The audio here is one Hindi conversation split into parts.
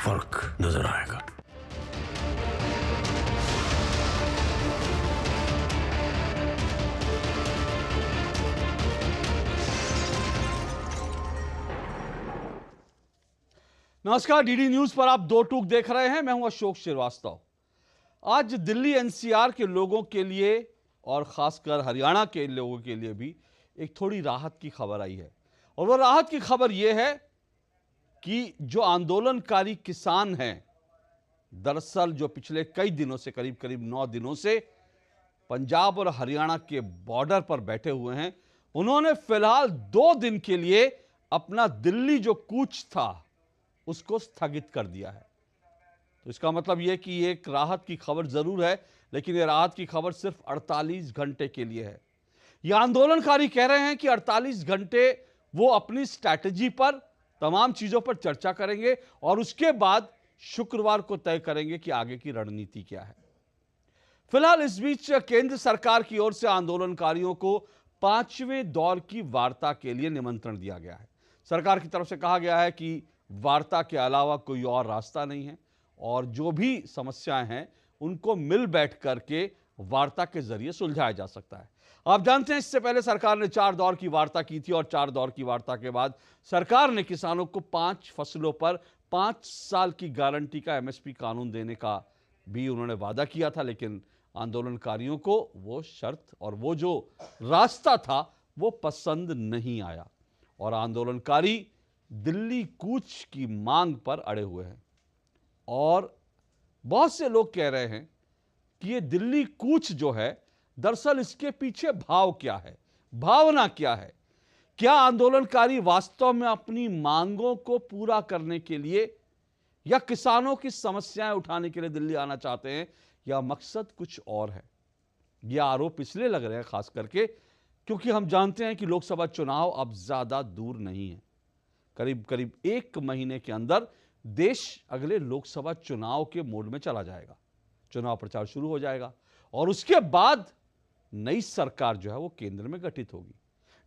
फर्क नजर आएगा। नमस्कार, डीडी न्यूज पर आप दो टूक देख रहे हैं। मैं हूं अशोक श्रीवास्तव। आज दिल्ली एनसीआर के लोगों के लिए और खासकर हरियाणा के लोगों के लिए भी एक थोड़ी राहत की खबर आई है। और वह राहत की खबर यह है कि जो आंदोलनकारी किसान हैं, दरअसल जो पिछले कई दिनों से करीब करीब 9 दिनों से पंजाब और हरियाणा के बॉर्डर पर बैठे हुए हैं, उन्होंने फिलहाल 2 दिन के लिए अपना दिल्ली जो कूच था उसको स्थगित कर दिया है। तो इसका मतलब यह कि एक राहत की खबर जरूर है, लेकिन यह राहत की खबर सिर्फ 48 घंटे के लिए है। यह आंदोलनकारी कह रहे हैं कि 48 घंटे वो अपनी स्ट्रैटेजी पर, तमाम चीजों पर चर्चा करेंगे और उसके बाद शुक्रवार को तय करेंगे कि आगे की रणनीति क्या है। फिलहाल इस बीच केंद्र सरकार की ओर से आंदोलनकारियों को 5वें दौर की वार्ता के लिए निमंत्रण दिया गया है। सरकार की तरफ से कहा गया है कि वार्ता के अलावा कोई और रास्ता नहीं है और जो भी समस्याएं हैं उनको मिल बैठ करके वार्ता के जरिए सुलझाया जा सकता है। आप जानते हैं, इससे पहले सरकार ने 4 दौर की वार्ता की थी और 4 दौर की वार्ता के बाद सरकार ने किसानों को 5 फसलों पर 5 साल की गारंटी का एमएसपी कानून देने का भी उन्होंने वादा किया था, लेकिन आंदोलनकारियों को वो शर्त और वो जो रास्ता था वो पसंद नहीं आया और आंदोलनकारी दिल्ली कूच की मांग पर अड़े हुए हैं। और बहुत से लोग कह रहे हैं कि ये दिल्ली कूच जो है, दरअसल इसके पीछे भाव क्या है, भावना क्या है। क्या आंदोलनकारी वास्तव में अपनी मांगों को पूरा करने के लिए या किसानों की समस्याएं उठाने के लिए दिल्ली आना चाहते हैं, या मकसद कुछ और है। यह आरोप इसलिए लग रहे हैं खास करके क्योंकि हम जानते हैं कि लोकसभा चुनाव अब ज्यादा दूर नहीं है। करीब करीब 1 महीने के अंदर देश अगले लोकसभा चुनाव के मोड में चला जाएगा। चुनाव प्रचार शुरू हो जाएगा और उसके बाद नई सरकार जो है वो केंद्र में गठित होगी।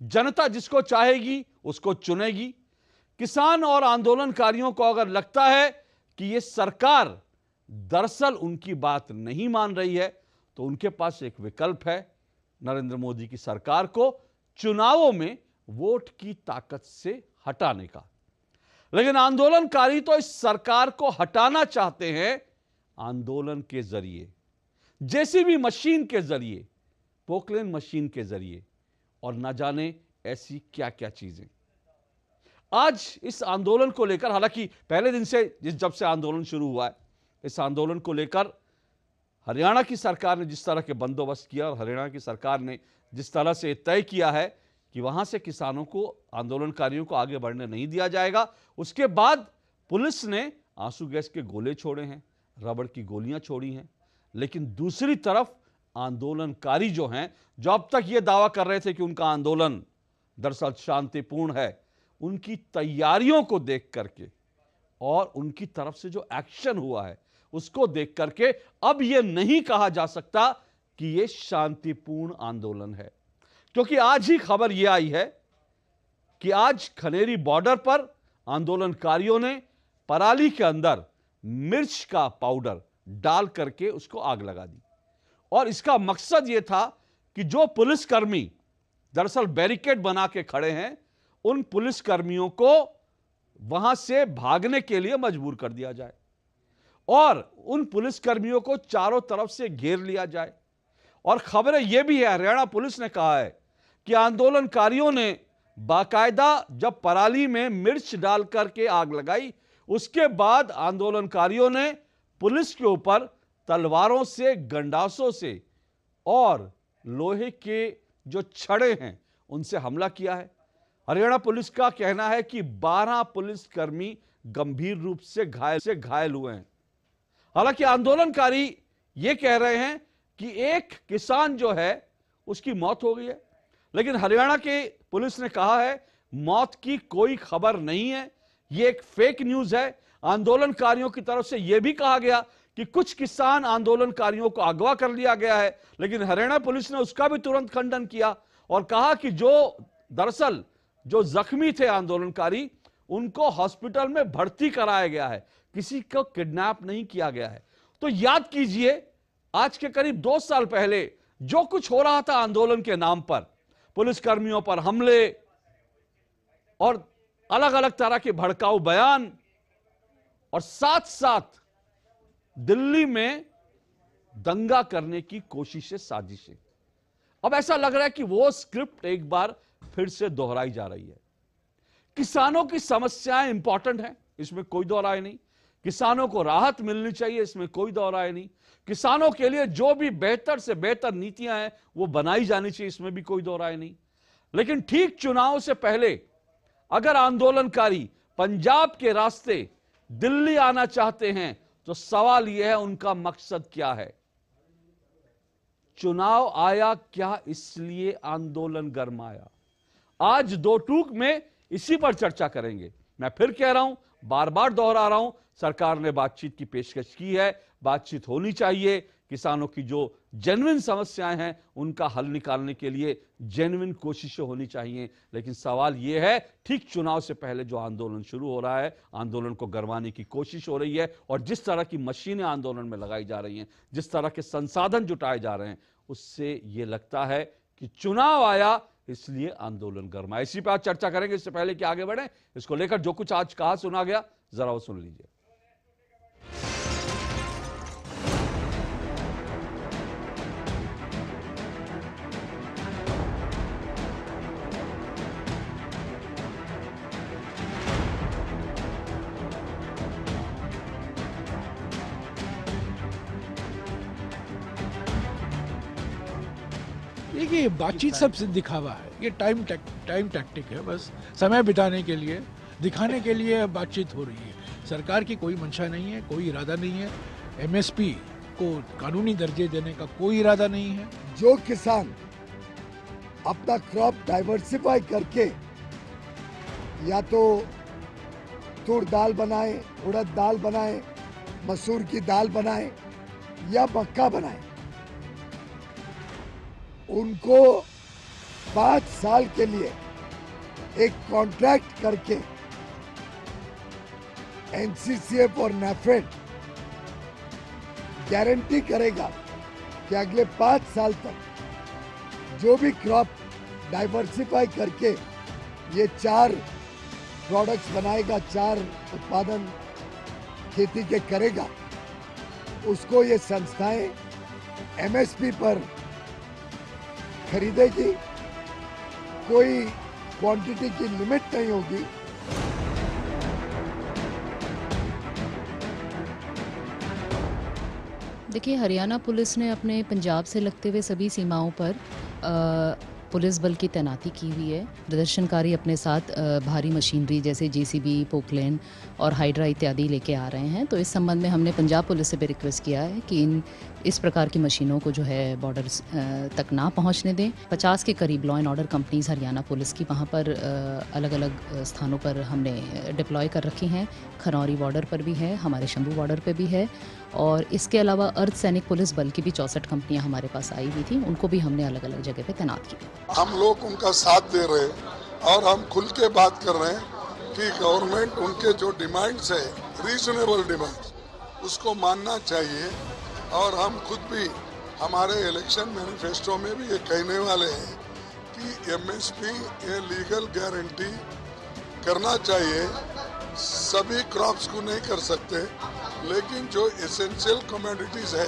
जनता जिसको चाहेगी उसको चुनेगी। किसान और आंदोलनकारियों को अगर लगता है कि यह सरकार दरअसल उनकी बात नहीं मान रही है, तो उनके पास एक विकल्प है, नरेंद्र मोदी की सरकार को चुनावों में वोट की ताकत से हटाने का। लेकिन आंदोलनकारी तो इस सरकार को हटाना चाहते हैं आंदोलन के जरिए, जेसीबी मशीन के जरिए, पोकलेन मशीन के जरिए और ना जाने ऐसी क्या क्या चीजें। आज इस आंदोलन को लेकर, हालांकि पहले दिन से जब से आंदोलन शुरू हुआ है, इस आंदोलन को लेकर हरियाणा की सरकार ने जिस तरह के बंदोबस्त किया और हरियाणा की सरकार ने जिस तरह से तय किया है कि वहां से किसानों को, आंदोलनकारियों को आगे बढ़ने नहीं दिया जाएगा। उसके बाद पुलिस ने आंसू गैस के गोले छोड़े हैं, रबड़ की गोलियां छोड़ी हैं। लेकिन दूसरी तरफ आंदोलनकारी जो हैं, जो अब तक ये दावा कर रहे थे कि उनका आंदोलन दरअसल शांतिपूर्ण है, उनकी तैयारियों को देख करके और उनकी तरफ से जो एक्शन हुआ है उसको देख करके अब यह नहीं कहा जा सकता कि यह शांतिपूर्ण आंदोलन है। क्योंकि आज ही खबर यह आई है कि आज खनेरी बॉर्डर पर आंदोलनकारियों ने पराली के अंदर मिर्च का पाउडर डाल करके उसको आग लगा दी। और इसका मकसद यह था कि जो पुलिसकर्मी दरअसल बैरिकेड बना के खड़े हैं, उन पुलिसकर्मियों को वहां से भागने के लिए मजबूर कर दिया जाए और उन पुलिसकर्मियों को चारों तरफ से घेर लिया जाए। और खबरें यह भी है, हरियाणा पुलिस ने कहा है कि आंदोलनकारियों ने बाकायदा जब पराली में मिर्च डाल करके आग लगाई, उसके बाद आंदोलनकारियों ने पुलिस के ऊपर तलवारों से, गंडासों से और लोहे के जो छड़े हैं उनसे हमला किया है। हरियाणा पुलिस का कहना है कि 12 पुलिसकर्मी गंभीर रूप से घायल हुए हैं। हालांकि आंदोलनकारी यह कह रहे हैं कि एक किसान जो है उसकी मौत हो गई है, लेकिन हरियाणा के पुलिस ने कहा है मौत की कोई खबर नहीं है, यह एक फेक न्यूज है। आंदोलनकारियों की तरफ से यह भी कहा गया कि कुछ किसान आंदोलनकारियों को अगवा कर लिया गया है, लेकिन हरियाणा पुलिस ने उसका भी तुरंत खंडन किया और कहा कि दरअसल जो जख्मी थे आंदोलनकारी, उनको हॉस्पिटल में भर्ती कराया गया है, किसी को किडनैप नहीं किया गया है। तो याद कीजिए, आज के करीब 2 साल पहले जो कुछ हो रहा था आंदोलन के नाम पर, पुलिसकर्मियों पर हमले और अलग अलग तरह के भड़काऊ बयान, और साथ साथ दिल्ली में दंगा करने की कोशिशें, साजिशें, अब ऐसा लग रहा है कि वो स्क्रिप्ट एक बार फिर से दोहराई जा रही है। किसानों की समस्याएं इंपॉर्टेंट हैं, इसमें कोई दो राय नहीं। किसानों को राहत मिलनी चाहिए, इसमें कोई दो राय नहीं। किसानों के लिए जो भी बेहतर से बेहतर नीतियां हैं वो बनाई जानी चाहिए, इसमें भी कोई दो राय नहीं। लेकिन ठीक चुनाव से पहले अगर आंदोलनकारी पंजाब के रास्ते दिल्ली आना चाहते हैं तो सवाल यह है, उनका मकसद क्या है? चुनाव आया क्या इसलिए आंदोलन गरमाया? आज दो टूक में इसी पर चर्चा करेंगे। मैं फिर कह रहा हूं, बार बार दोहरा रहा हूं, सरकार ने बातचीत की पेशकश की है, बातचीत होनी चाहिए। किसानों की जो जेन्युइन समस्याएं हैं उनका हल निकालने के लिए जेन्युइन कोशिशें होनी चाहिए। लेकिन सवाल यह है, ठीक चुनाव से पहले जो आंदोलन शुरू हो रहा है, आंदोलन को गरमाने की कोशिश हो रही है, और जिस तरह की मशीनें आंदोलन में लगाई जा रही हैं, जिस तरह के संसाधन जुटाए जा रहे हैं, उससे यह लगता है कि चुनाव आया इसलिए आंदोलन गर्मा। इसी पर आज चर्चा करेंगे। इससे पहले कि आगे बढ़े, इसको लेकर जो कुछ आज कहा सुना गया, जरा वो सुन लीजिए। देखिए, बातचीत सब दिखावा है, ये टाइम टैक्टिक है, बस समय बिताने के लिए, दिखाने के लिए बातचीत हो रही है। सरकार की कोई मंशा नहीं है, कोई इरादा नहीं है। एमएसपी को कानूनी दर्जे देने का कोई इरादा नहीं है। जो किसान अपना क्रॉप डाइवर्सिफाई करके या तो तूर दाल बनाए, उड़द दाल बनाए, मसूर की दाल बनाए या मक्का बनाए, उनको 5 साल के लिए एक कॉन्ट्रैक्ट करके एनसीसीएफ और नैफेड गारंटी करेगा कि अगले 5 साल तक जो भी क्रॉप डाइवर्सिफाई करके ये 4 प्रोडक्ट्स बनाएगा, 4 उत्पादन खेती के करेगा, उसको ये संस्थाएं एमएसपी पर खरीदेगी। कोई क्वांटिटी की लिमिट नहीं होगी। देखिए, हरियाणा पुलिस ने अपने पंजाब से लगते हुए सभी सीमाओं पर पुलिस बल की तैनाती की हुई है। प्रदर्शनकारी अपने साथ भारी मशीनरी जैसे जेसीबी, पोकलेन और हाइड्रा इत्यादि लेके आ रहे हैं। तो इस संबंध में हमने पंजाब पुलिस से भी रिक्वेस्ट किया है कि इस प्रकार की मशीनों को जो है बॉर्डर तक ना पहुंचने दें। 50 के करीब law and order companies Haryana police की वहां पर अलग अलग स्थानों पर हमने डिप्लॉय कर रखी हैं। खरौरी बॉर्डर पर भी है, हमारे शंभू बॉर्डर पर भी है, और इसके अलावा अर्ध सैनिक पुलिस बल की भी 64 कंपनियां हमारे पास आई हुई थी, उनको भी हमने अलग अलग जगह पे तैनात किया। हम लोग उनका साथ दे रहे हैं और हम खुल के बात कर रहे हैं कि गवर्नमेंट उनके जो डिमांड्स है, रीजनेबल डिमांड्स, उसको मानना चाहिए। और हम खुद भी हमारे इलेक्शन मैनिफेस्टो में भी ये कहने वाले हैं कि एमएसपी ये लीगल गारंटी करना चाहिए। सभी क्रॉप्स को नहीं कर सकते, लेकिन जो एसेंशियल कमोडिटीज है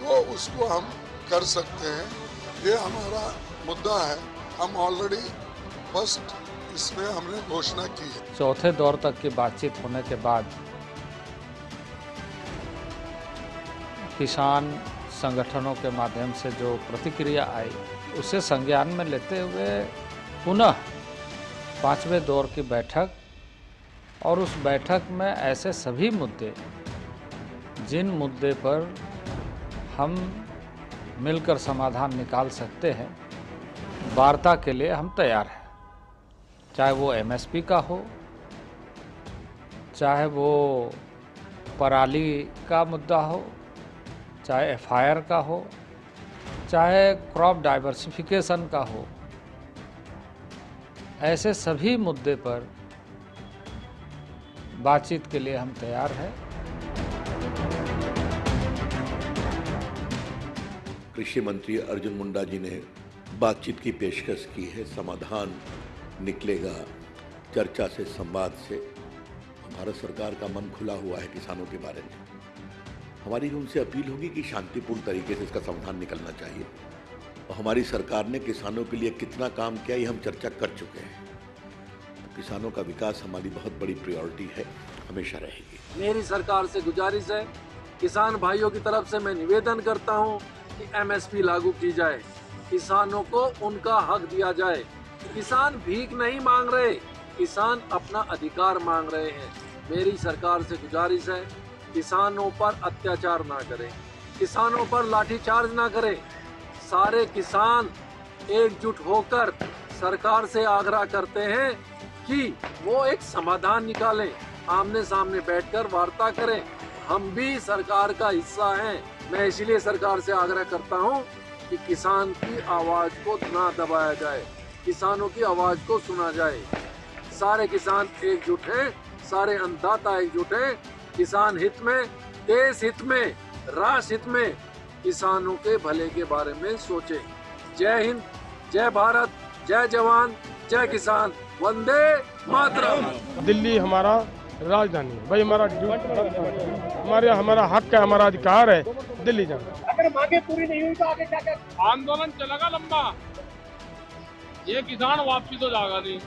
वो उसको हम कर सकते हैं। ये हमारा मुद्दा है। हम ऑलरेडी फर्स्ट इसमें हमने घोषणा की है। चौथे दौर तक की बातचीत होने के बाद किसान संगठनों के माध्यम से जो प्रतिक्रिया आई, उसे संज्ञान में लेते हुए पुनः 5वें दौर की बैठक, और उस बैठक में ऐसे सभी मुद्दे जिन मुद्दे पर हम मिलकर समाधान निकाल सकते हैं, वार्ता के लिए हम तैयार हैं। चाहे वो एमएसपी का हो, चाहे वो पराली का मुद्दा हो, चाहे एफआईआर का हो, चाहे क्रॉप डाइवर्सिफिकेशन का हो, ऐसे सभी मुद्दे पर बातचीत के लिए हम तैयार हैं। कृषि मंत्री अर्जुन मुंडा जी ने बातचीत की पेशकश की है। समाधान निकलेगा चर्चा से, संवाद से। भारत सरकार का मन खुला हुआ है किसानों के बारे में। हमारी उनसे अपील होगी कि शांतिपूर्ण तरीके से इसका समाधान निकलना चाहिए। और हमारी सरकार ने किसानों के लिए कितना काम किया, ये हम चर्चा कर चुके हैं। तो किसानों का विकास हमारी बहुत बड़ी प्रायोरिटी है, हमेशा रहेगी। मेरी सरकार से गुजारिश है, किसान भाइयों की तरफ से मैं निवेदन करता हूं कि एमएसपी लागू की जाए, किसानों को उनका हक दिया जाए। किसान भीख नहीं मांग रहे, किसान अपना अधिकार मांग रहे हैं। मेरी सरकार से गुजारिश है, किसानों पर अत्याचार ना करें, किसानों पर लाठीचार्ज ना करें। सारे किसान एकजुट होकर सरकार से आग्रह करते हैं कि वो एक समाधान निकालें, आमने सामने बैठकर वार्ता करें। हम भी सरकार का हिस्सा हैं। मैं इसलिए सरकार से आग्रह करता हूं कि किसान की आवाज को ना दबाया जाए, किसानों की आवाज को सुना जाए। सारे किसान एकजुट हैं, सारे अन्नदाता एकजुट हैं। किसान हित में, देश हित में, राष्ट्र हित में किसानों के भले के बारे में सोचें। जय हिंद, जय भारत, जय जवान, जय किसान, वंदे मातरम। दिल्ली हमारा राजधानी है भाई, हमारा हक है, हमारा अधिकार है दिल्ली जाना। अगर मांगे पूरी नहीं हुई तो आगे क्या क्या आंदोलन चलेगा लंबा, ये किसान वापसी तो जाएगा नहीं।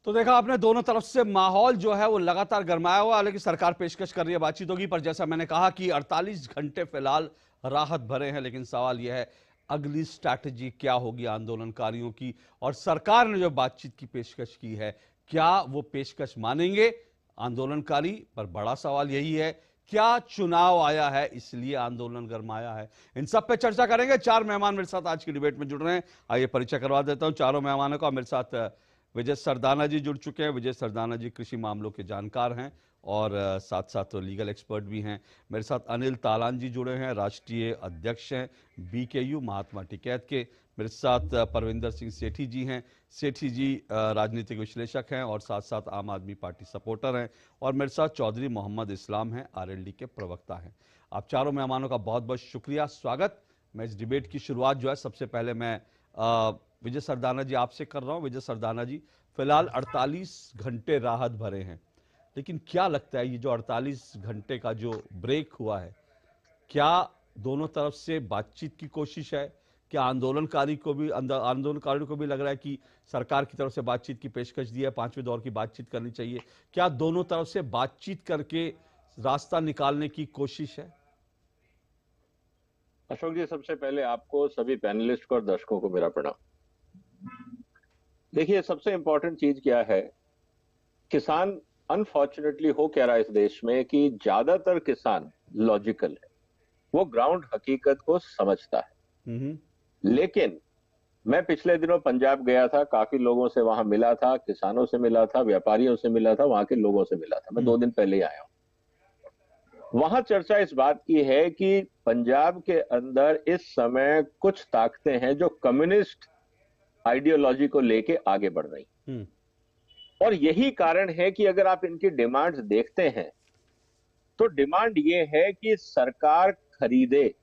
तो देखा आपने, दोनों तरफ से माहौल जो है वो लगातार गरमाया हुआ। हालांकि सरकार पेशकश कर रही है, बातचीत होगी, पर जैसा मैंने कहा कि 48 घंटे फिलहाल राहत भरे हैं। लेकिन सवाल यह है, अगली स्ट्रैटेजी क्या होगी आंदोलनकारियों की, और सरकार ने जो बातचीत की पेशकश की है, क्या वो पेशकश मानेंगे आंदोलनकारी? पर बड़ा सवाल यही है, क्या चुनाव आया है इसलिए आंदोलन गरमाया है? इन सब पे चर्चा करेंगे। 4 मेहमान मेरे साथ आज की डिबेट में जुड़ रहे हैं। आइए परिचय करवा देता हूं चारों मेहमानों का। मेरे साथ विजय सरदाना जी जुड़ चुके हैं। विजय सरदाना जी कृषि मामलों के जानकार हैं और साथ साथ तो लीगल एक्सपर्ट भी हैं। मेरे साथ अनिल तालान जी जुड़े हैं, राष्ट्रीय अध्यक्ष हैं BKU महात्मा टिकैत के। मेरे साथ परविंदर सिंह सेठी जी हैं। सेठी जी राजनीतिक विश्लेषक हैं और साथ साथ आम आदमी पार्टी सपोर्टर हैं। और मेरे साथ चौधरी मोहम्मद इस्लाम हैं, RLD के प्रवक्ता हैं। आप चारों मेहमानों का बहुत बहुत शुक्रिया, स्वागत। मैं इस डिबेट की शुरुआत जो है सबसे पहले मैं विजय सरदाना जी आपसे कर रहा हूं। विजय सरदाना जी, फिलहाल 48 घंटे राहत भरे हैं, लेकिन क्या लगता है ये जो 48 घंटे का जो ब्रेक हुआ है, क्या दोनों तरफ से बातचीत की कोशिश है? क्या आंदोलनकारियों को भी लग रहा है कि सरकार की तरफ से बातचीत की पेशकश दी है, 5वें दौर की बातचीत करनी चाहिए? क्या दोनों तरफ से बातचीत करके रास्ता निकालने की कोशिश है? अशोक जी, सबसे पहले आपको, सभी पैनलिस्ट को और दर्शकों को मेरा प्रणाम। देखिए, सबसे इंपॉर्टेंट चीज क्या है, किसान अनफॉर्चुनेटली हो क्या रहा है इस देश में कि ज्यादातर किसान लॉजिकल है, वो ग्राउंड हकीकत को समझता है। लेकिन मैं पिछले दिनों पंजाब गया था, काफी लोगों से वहां मिला था, किसानों से मिला था, व्यापारियों से मिला था, वहां के लोगों से मिला था। मैं 2 दिन पहले ही आया हूं। वहां चर्चा इस बात की है कि पंजाब के अंदर इस समय कुछ ताकतें हैं जो कम्युनिस्ट आइडियोलॉजी को लेके आगे बढ़ रही, और यही कारण है कि अगर आप इनकी डिमांड्स देखते हैं तो डिमांड ये है कि सरकार खरीदे।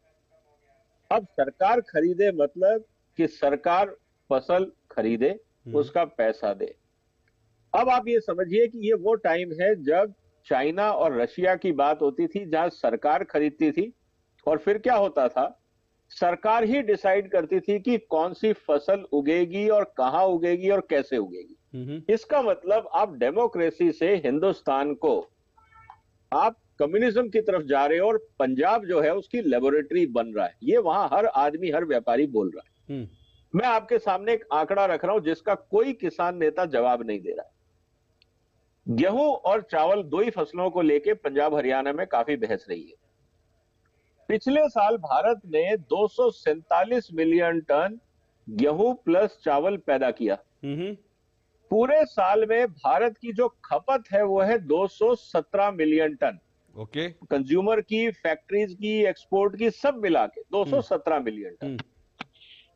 अब सरकार खरीदे मतलब कि सरकार फसल खरीदे, उसका पैसा दे। अब आप ये समझिए कि ये वो टाइम है जब चाइना और रशिया की बात होती थी, जहां सरकार खरीदती थी और फिर क्या होता था, सरकार ही डिसाइड करती थी कि कौन सी फसल उगेगी और कहां उगेगी और कैसे उगेगी। इसका मतलब आप डेमोक्रेसी से हिंदुस्तान को आप कम्युनिज्म की तरफ जा रहे हो, और पंजाब जो है उसकी लेबोरेटरी बन रहा है। ये वहां हर आदमी, हर व्यापारी बोल रहा है। मैं आपके सामने एक आंकड़ा रख रहा हूं जिसका कोई किसान नेता जवाब नहीं दे रहा है। गेहूं और चावल, 2 ही फसलों को लेके पंजाब हरियाणा में काफी बहस रही है। पिछले साल भारत ने 247 मिलियन टन गेहूं प्लस चावल पैदा किया। पूरे साल में भारत की जो खपत है वो है 217 मिलियन टन। ओके। कंज्यूमर की, फैक्ट्रीज की, एक्सपोर्ट की, सब मिला के 217 मिलियन टन।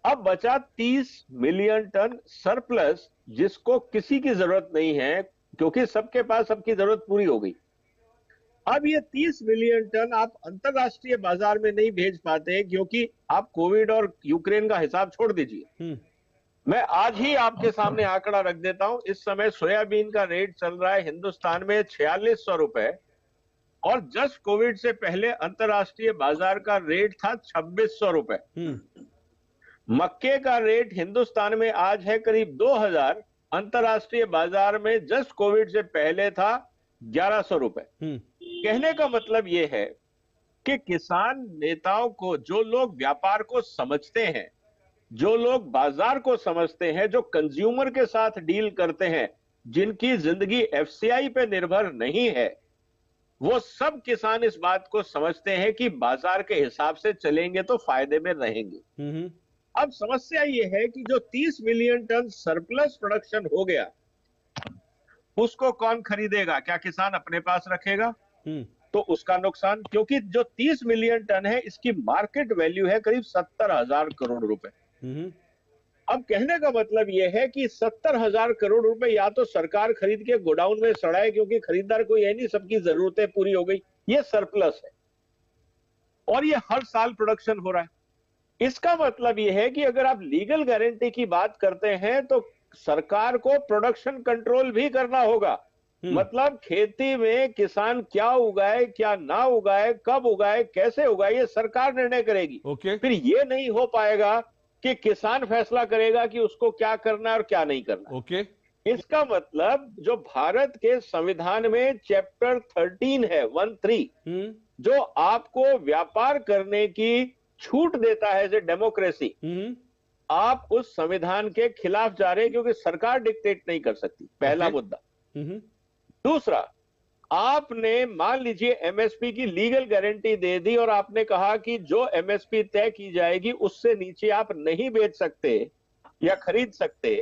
अब बचा 30 मिलियन टन सरप्लस, जिसको किसी की जरूरत नहीं है क्योंकि सबके पास सबकी जरूरत पूरी हो गई। अब ये 30 मिलियन टन आप अंतरराष्ट्रीय बाजार में नहीं भेज पाते क्योंकि आप कोविड और यूक्रेन का हिसाब छोड़ दीजिए। मैं आज ही आपके सामने आंकड़ा रख देता हूं। इस समय सोयाबीन का रेट चल रहा है हिंदुस्तान में 4600 रुपए, और जस्ट कोविड से पहले अंतरराष्ट्रीय बाजार का रेट था 2600 रुपए। मक्के का रेट हिंदुस्तान में आज है करीब 2000, अंतरराष्ट्रीय बाजार में जस्ट कोविड से पहले था 1100 रुपए। कहने का मतलब यह है कि किसान नेताओं को, जो लोग व्यापार को समझते हैं, जो लोग बाजार को समझते हैं, जो कंज्यूमर के साथ डील करते हैं, जिनकी जिंदगी एफसीआई पे निर्भर नहीं है, वो सब किसान इस बात को समझते हैं कि बाजार के हिसाब से चलेंगे तो फायदे में रहेंगे। अब समस्या ये है कि जो 30 मिलियन टन सरप्लस प्रोडक्शन हो गया, उसको कौन खरीदेगा? क्या किसान अपने पास रखेगा? तो उसका नुकसान, क्योंकि जो 30 मिलियन टन है इसकी मार्केट वैल्यू है करीब 70,000 करोड़ रुपए। अब कहने का मतलब यह है कि 70,000 करोड़ रुपए या तो सरकार खरीद के गोडाउन में सड़ाए, क्योंकि खरीदार कोई है नहीं, सबकी जरूरतें पूरी हो गई, ये सरप्लस है और ये हर साल प्रोडक्शन हो रहा है। इसका मतलब यह है कि अगर आप लीगल गारंटी की बात करते हैं तो सरकार को प्रोडक्शन कंट्रोल भी करना होगा। मतलब खेती में किसान क्या उगाए, क्या ना उगाए, कब उगाए, कैसे उगाए, ये सरकार निर्णय करेगी। फिर ये नहीं हो पाएगा कि किसान फैसला करेगा कि उसको क्या करना है और क्या नहीं करना। इसका मतलब जो भारत के संविधान में चैप्टर 13 है, 13, जो आपको व्यापार करने की छूट देता है एज ए डेमोक्रेसी, आप उस संविधान के खिलाफ जा रहे हैं क्योंकि सरकार डिक्टेट नहीं कर सकती। पहला मुद्दा। दूसरा, आपने मान लीजिए एमएसपी की लीगल गारंटी दे दी और आपने कहा कि जो एमएसपी तय की जाएगी उससे नीचे आप नहीं बेच सकते या खरीद सकते।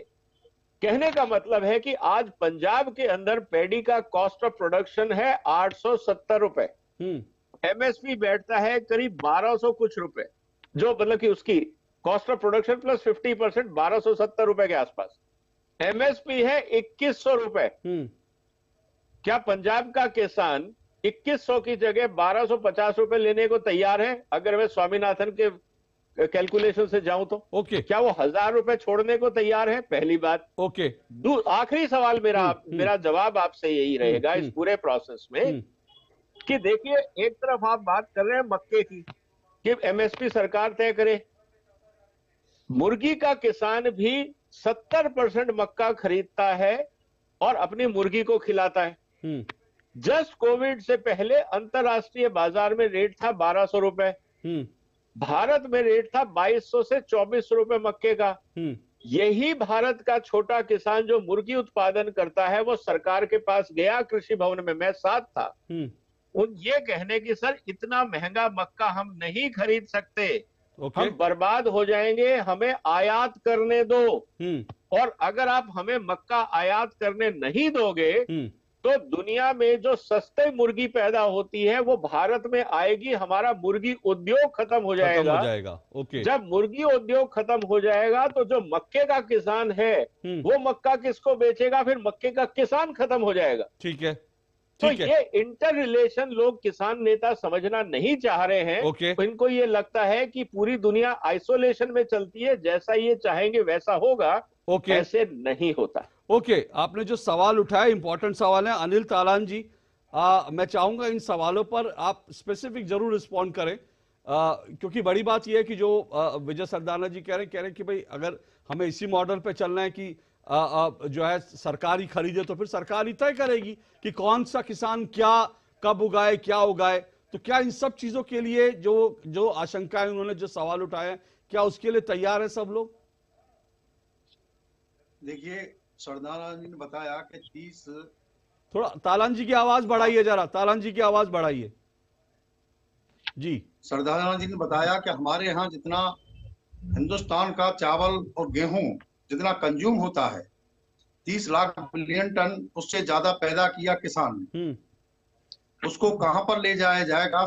कहने का मतलब है कि आज पंजाब के अंदर पैडी का कॉस्ट ऑफ प्रोडक्शन है 870 रुपए, एमएसपी बैठता है करीब 1200 कुछ रुपए, जो मतलब कि उसकी कॉस्ट ऑफ प्रोडक्शन प्लस 50% 1270 रुपए के आसपास। एमएसपी है 2100 रुपए। क्या पंजाब का किसान 2100 की जगह 1250 रुपए लेने को तैयार है? अगर मैं स्वामीनाथन के कैलकुलेशन से जाऊं तो क्या वो 1000 रुपए छोड़ने को तैयार है? पहली बात। आखिरी सवाल मेरा जवाब आपसे यही रहेगा इस पूरे प्रोसेस में कि देखिए, एक तरफ आप बात कर रहे हैं मक्के की कि एमएसपी सरकार तय करे, मुर्गी का किसान भी 70% मक्का खरीदता है और अपनी मुर्गी को खिलाता है। जस्ट कोविड से पहले अंतरराष्ट्रीय बाजार में रेट था 1200 रुपए, भारत में रेट था 2200 से 2400 रुपए मक्के का। यही भारत का छोटा किसान जो मुर्गी उत्पादन करता है वो सरकार के पास गया, कृषि भवन में मैं साथ था, उन ये कहने की सर इतना महंगा मक्का हम नहीं खरीद सकते, हम बर्बाद हो जाएंगे, हमें आयात करने दो। और अगर आप हमें मक्का आयात करने नहीं दोगे तो दुनिया में जो सस्ते मुर्गी पैदा होती है वो भारत में आएगी, हमारा मुर्गी उद्योग खत्म हो जाएगा। जब मुर्गी उद्योग खत्म हो जाएगा तो जो मक्के का किसान है वो मक्का किसको बेचेगा? फिर मक्के का किसान खत्म हो जाएगा। ठीक है। तो ये इंटर रिलेशन लोग किसान नेता समझना नहीं चाह रहे हैं। इनको ये लगता है कि पूरी दुनिया आइसोलेशन में चलती है, जैसा ये चाहेंगे वैसा होगा। ऐसे नहीं होता। आपने जो सवाल उठाया इंपॉर्टेंट सवाल है। अनिल तालान जी, मैं चाहूंगा इन सवालों पर आप स्पेसिफिक जरूर रिस्पॉन्ड करें, क्योंकि बड़ी बात यह है कि जो विजय सरदाना जी कह रहे हैं कि भाई अगर हमें इसी मॉडल पे चलना है कि जो है सरकार ही खरीदे तो फिर सरकार ही तय करेगी कि कौन सा किसान क्या कब उगाए, क्या उगाए। तो क्या इन सब चीजों के लिए जो आशंकाएं उन्होंने जो सवाल उठाए, क्या उसके लिए तैयार है सब लोग? देखिए, सरदाना जी ने बताया कि 30, थोड़ा तालान जी की आवाज बढ़ाइए, जरा तालान जी की आवाज बढ़ाइए जी। सरदाना जी ने बताया कि हमारे यहाँ जितना हिंदुस्तान का चावल और गेहूं जितना कंज्यूम होता है, 30 लाख मिलियन टन, उससे ज्यादा पैदा किया किसान ने। उसको कहां पर ले जाया जाएगा?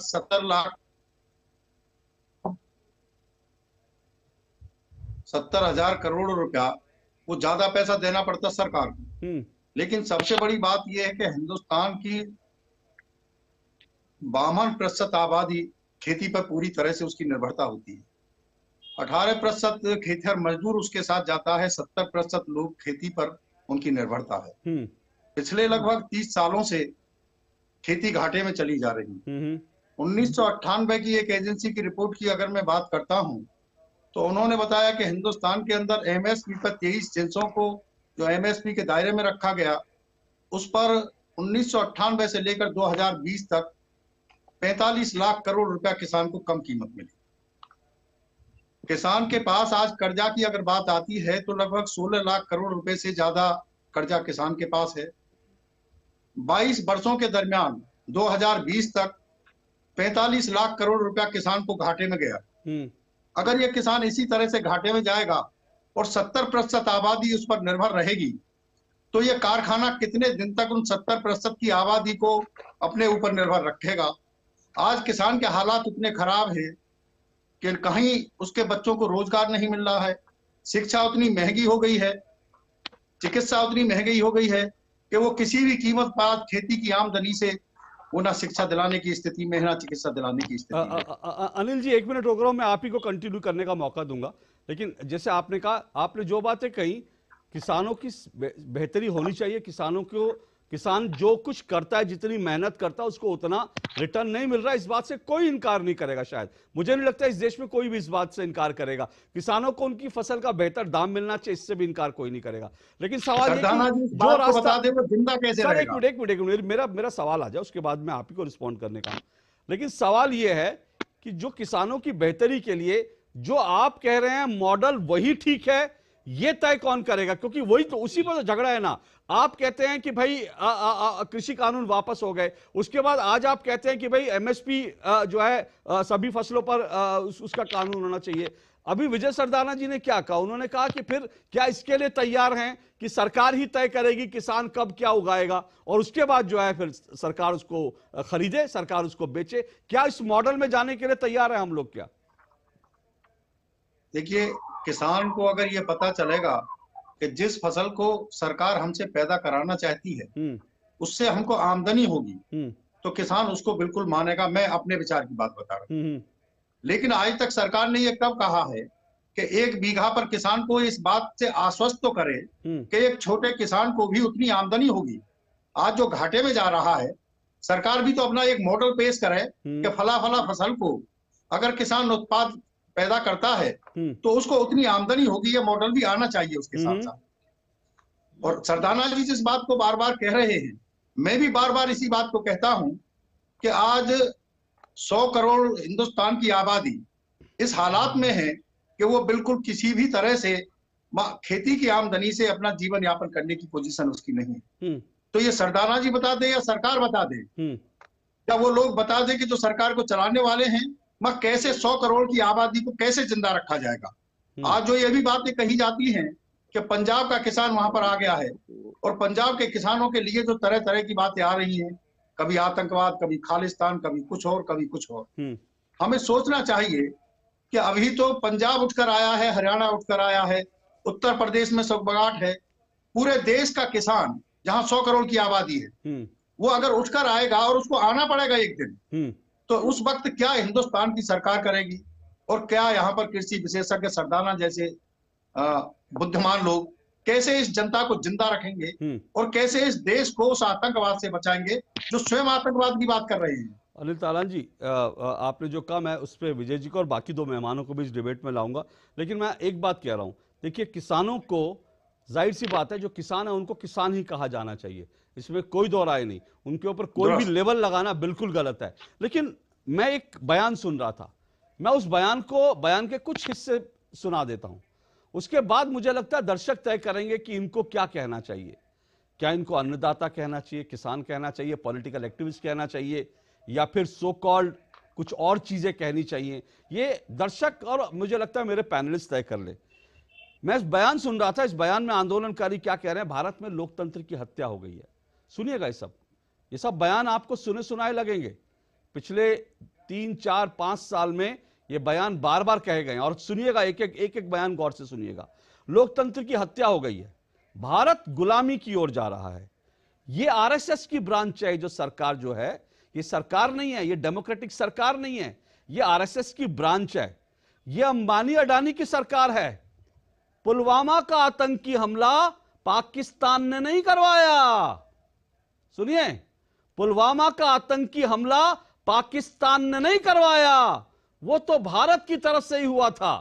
70,000 करोड़ रुपया, वो ज्यादा पैसा देना पड़ता सरकार को। लेकिन सबसे बड़ी बात यह है कि हिंदुस्तान की 52% आबादी खेती पर पूरी तरह से उसकी निर्भरता होती है। 18% खेतिहर मजदूर उसके साथ जाता है, 70% लोग खेती पर उनकी निर्भरता है। पिछले लगभग 30 सालों से खेती घाटे में चली जा रही है। 1998 की एक एजेंसी की रिपोर्ट की अगर मैं बात करता हूं, तो उन्होंने बताया कि हिंदुस्तान के अंदर एमएसपी पर 23 जिन्सों को जो एमएसपी के दायरे में रखा गया, उस पर 1998 से लेकर 2020 तक 45 लाख करोड़ रुपया किसान को कम कीमत मिली। किसान के पास आज कर्जा की अगर बात आती है तो लगभग 16 लाख करोड़ रुपए से ज्यादा कर्जा किसान के पास है। 22 वर्षों के दरमियान 2020 तक 45 लाख करोड़ रुपया किसान को घाटे में गया। अगर ये किसान इसी तरह से घाटे में जाएगा और 70% आबादी उस पर निर्भर रहेगी, तो ये कारखाना कितने दिन तक उन 70% की आबादी को अपने ऊपर निर्भर रखेगा? आज किसान के हालात इतने खराब हैं कि कहीं उसके बच्चों को रोजगार नहीं मिल रहा है, शिक्षा उतनी महंगी हो गई है, चिकित्सा उतनी महंगी हो गई है कि वो किसी भी कीमत पर खेती की आमदनी से वो ना शिक्षा दिलाने की स्थिति में है, ना चिकित्सा दिलाने की स्थिति में। अनिल जी, 1 मिनट रोक रहा हूं, मैं आप ही को कंटिन्यू करने का मौका दूंगा। लेकिन जैसे आपने कहा, आपने जो बातें कही, किसानों की बेहतरी होनी चाहिए, किसान जो कुछ करता है, जितनी मेहनत करता है, उसको उतना रिटर्न नहीं मिल रहा है, इस बात से कोई इनकार नहीं करेगा। शायद मुझे नहीं लगता इस देश में कोई भी इस बात से इनकार करेगा। किसानों को उनकी फसल का बेहतर दाम मिलना चाहिए, इससे भी इनकार कोई नहीं करेगा। लेकिन सवाल ये कि जो रास्ता, सर एक मिनट मेरा सवाल आ जाए, उसके बाद मैं आप ही को रिस्पॉन्ड करने का। लेकिन सवाल ये है कि जो किसानों की बेहतरी के लिए जो आप कह रहे हैं मॉडल वही ठीक है, ये तय कौन करेगा? क्योंकि वही तो, उसी पर तो झगड़ा है ना। आप कहते हैं कि भाई कृषि कानून वापस हो गए, उसके बाद आज आप कहते हैं कि भाई एमएसपी जो है सभी फसलों पर उसका कानून होना चाहिए। अभी विजय सरदाना जी ने क्या कहा? उन्होंने कहा कि फिर क्या इसके लिए तैयार हैं कि सरकार ही तय करेगी किसान कब क्या उगाएगा, और उसके बाद जो है फिर सरकार उसको खरीदे, सरकार उसको बेचे? क्या इस मॉडल में जाने के लिए तैयार है हम लोग? क्या देखिए, किसान को अगर ये पता चलेगा कि जिस फसल को सरकार हमसे पैदा कराना चाहती है उससे हमको आमदनी होगी, तो किसान उसको बिल्कुल मानेगा। मैं अपने विचार की बात बता रहा हूं। लेकिन आज तक सरकार ने ये कब कहा है कि 1 बीघा पर किसान को इस बात से आश्वस्त तो करे कि एक छोटे किसान को भी उतनी आमदनी होगी? आज जो घाटे में जा रहा है, सरकार भी तो अपना एक मॉडल पेश करे कि फला फसल को अगर किसान उत्पाद पैदा करता है तो उसको उतनी आमदनी होगी। ये मॉडल भी आना चाहिए उसके साथ साथ। और सरदाना जी जिस बात को बार बार कह रहे हैं, मैं भी बार बार इसी बात को कहता हूं कि आज 100 करोड़ हिंदुस्तान की आबादी इस हालात में है कि वो बिल्कुल किसी भी तरह से खेती की आमदनी से अपना जीवन यापन करने की पोजीशन उसकी नहीं है। तो ये सरदाना जी बता दे या सरकार बता दे, या वो लोग बता दे कि जो सरकार को चलाने वाले हैं, कैसे 100 करोड़ की आबादी को कैसे जिंदा रखा जाएगा? आज जो ये भी बातें कही जाती हैं कि पंजाब का किसान वहां पर आ गया है, और पंजाब के किसानों के लिए जो तरह तरह की बातें आ रही हैं, कभी आतंकवाद, कभी खालिस्तान, कभी कुछ और, कभी कुछ और। हमें सोचना चाहिए कि अभी तो पंजाब उठकर आया है, हरियाणा उठकर आया है, उत्तर प्रदेश में सगबगाट है। पूरे देश का किसान जहां 100 करोड़ की आबादी है, वो अगर उठकर आएगा और उसको आना पड़ेगा एक दिन, तो उस वक्त क्या हिंदुस्तान की सरकार करेगी? और क्या यहाँ पर कृषि विशेषज्ञ सरदाना जैसे बुद्धिमान लोग कैसे इस जनता को जिंदा रखेंगे और कैसे इस देश को उस आतंकवाद से बचाएंगे जो स्वयं आतंकवाद की बात कर रहे हैं? अनिल तालान जी, आपने जो कहा, मैं उस पर विजय जी को और बाकी 2 मेहमानों को भी इस डिबेट में लाऊंगा। लेकिन मैं एक बात कह रहा हूं, देखिए, किसानों को, जाहिर सी बात है, जो किसान है उनको किसान ही कहा जाना चाहिए, इसमें कोई दो राय नहीं। उनके ऊपर कोई भी लेवल लगाना बिल्कुल गलत है। लेकिन मैं एक बयान सुन रहा था, मैं उस बयान के कुछ हिस्से सुना देता हूं, उसके बाद मुझे लगता है दर्शक तय करेंगे कि इनको क्या कहना चाहिए। क्या इनको अन्नदाता कहना चाहिए, किसान कहना चाहिए, पॉलिटिकल एक्टिविस्ट कहना चाहिए, या फिर सो कॉल्ड कुछ और चीजें कहनी चाहिए? ये दर्शक और मुझे लगता है मेरे पैनलिस्ट तय कर ले। मैं इस बयान सुन रहा था, इस बयान में आंदोलनकारी क्या कह रहे हैं? भारत में लोकतंत्र की हत्या हो गई है। सुनिएगा ये सब। ये सब बयान आपको सुने सुनाए लगेंगे। पिछले 3, 4, 5 साल में ये बयान बार बार कहे गए और सुनिएगा, एक एक बयान गौर से सुनिएगा। लोकतंत्र की हत्या हो गई है, भारत गुलामी की ओर जा रहा है। ये आरएसएस की ब्रांच है। जो सरकार जो है, ये सरकार नहीं है, ये डेमोक्रेटिक सरकार नहीं है, ये आरएसएस की ब्रांच है। ये अंबानी अडानी की सरकार है। पुलवामा का आतंकी हमला पाकिस्तान ने नहीं करवाया। सुनिए, पुलवामा का आतंकी हमला पाकिस्तान ने नहीं करवाया, वो तो भारत की तरफ से ही हुआ था।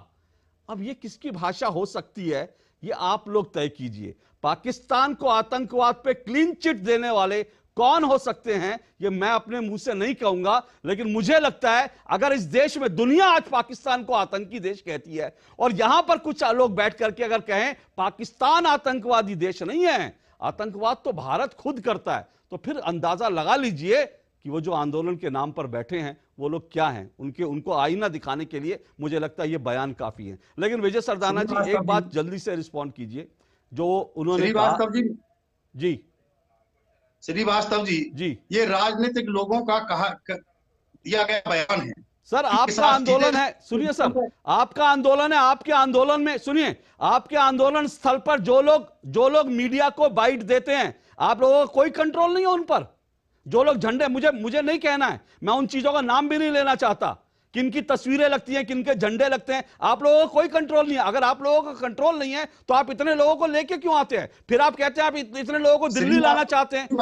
अब ये किसकी भाषा हो सकती है, ये आप लोग तय कीजिए। पाकिस्तान को आतंकवाद पे क्लीन चिट देने वाले कौन हो सकते हैं, ये मैं अपने मुंह से नहीं कहूंगा, लेकिन मुझे लगता है अगर इस देश में दुनिया आज पाकिस्तान को आतंकी देश कहती है और यहां पर कुछ लोग बैठ करके अगर कहें पाकिस्तान आतंकवादी देश नहीं है, आतंकवाद तो भारत खुद करता है, तो फिर अंदाजा लगा लीजिए कि वो जो आंदोलन के नाम पर बैठे हैं वो लोग क्या हैं। उनको आईना दिखाने के लिए मुझे लगता है ये बयान काफी है। लेकिन विजय सरदाना जी, एक बात जल्दी से रिस्पॉन्ड कीजिए जो उन्होंने कहा। जी श्रीवास्तव जी, ये राजनीतिक लोगों का दिया गया बयान है। सर आपका आंदोलन है, सुनिए सर, आपका आंदोलन है। आपके आंदोलन में सुनिए, आपके आंदोलन स्थल पर जो लोग मीडिया को बाइट देते हैं, आप लोगों का कोई कंट्रोल नहीं है उन पर। जो लोग झंडे, मुझे नहीं कहना है, मैं उन चीजों का नाम भी नहीं लेना चाहता, किनकी तस्वीरें लगती हैं, किनके झंडे लगते हैं, आप लोगों का कोई कंट्रोल नहीं है। अगर आप लोगों का कंट्रोल नहीं है तो आप इतने लोगों को लेके क्यों आते हैं? फिर आप कहते हैं आप इतने लोगों को दिल्ली लाना चाहते हैं। तो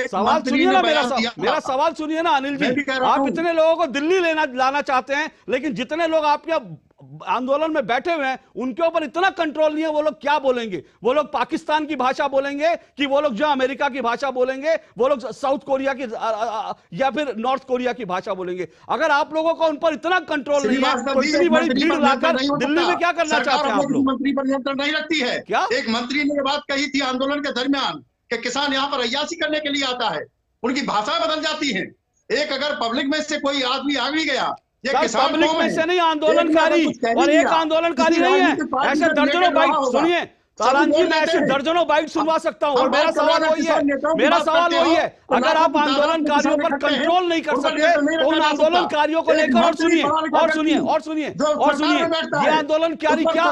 सवाल सुनिए ना, मेरा सवाल सुनिए ना अनिल जी। आप इतने लोगों को दिल्ली लाना चाहते हैं, लेकिन जितने लोग आपके आंदोलन में बैठे हुए हैं उनके ऊपर इतना कंट्रोल नहीं है। वो लोग क्या बोलेंगे? वो लोग पाकिस्तान की भाषा बोलेंगे कि वो लोग जो अमेरिका की भाषा बोलेंगे, वो लोग साउथ कोरिया की या फिर नॉर्थ कोरिया की भाषा बोलेंगे। अगर आप लोगों का उन पर इतना कंट्रोल नहीं है तो इतनी बड़ी भीड़ लाकर दिल्ली में क्या करना चाहते हैं आप लोग? मंत्री पर नियंत्रण नहीं रखती है क्या? एक मंत्री ने बात कही थी आंदोलन के दरमियान कि किसान यहाँ पर अय्याशी करने के लिए आता है, उनकी भाषा बदल जाती है। एक अगर पब्लिक में से कोई आदमी आ भी गया, पब्लिक में से नहीं, आंदोलनकारी, और एक आंदोलनकारी नहीं है, ऐसे दर्जनों बाइट। सुनिए तालान जी, मैं ऐसे दर्जनों बाइट सुनवा सकता हूं और मेरा सवाल वही है, अगर आप आंदोलनकारियों पर कंट्रोल नहीं कर सकते तो उन आंदोलनकारियों को लेकर और सुनिए, ये आंदोलनकारी क्या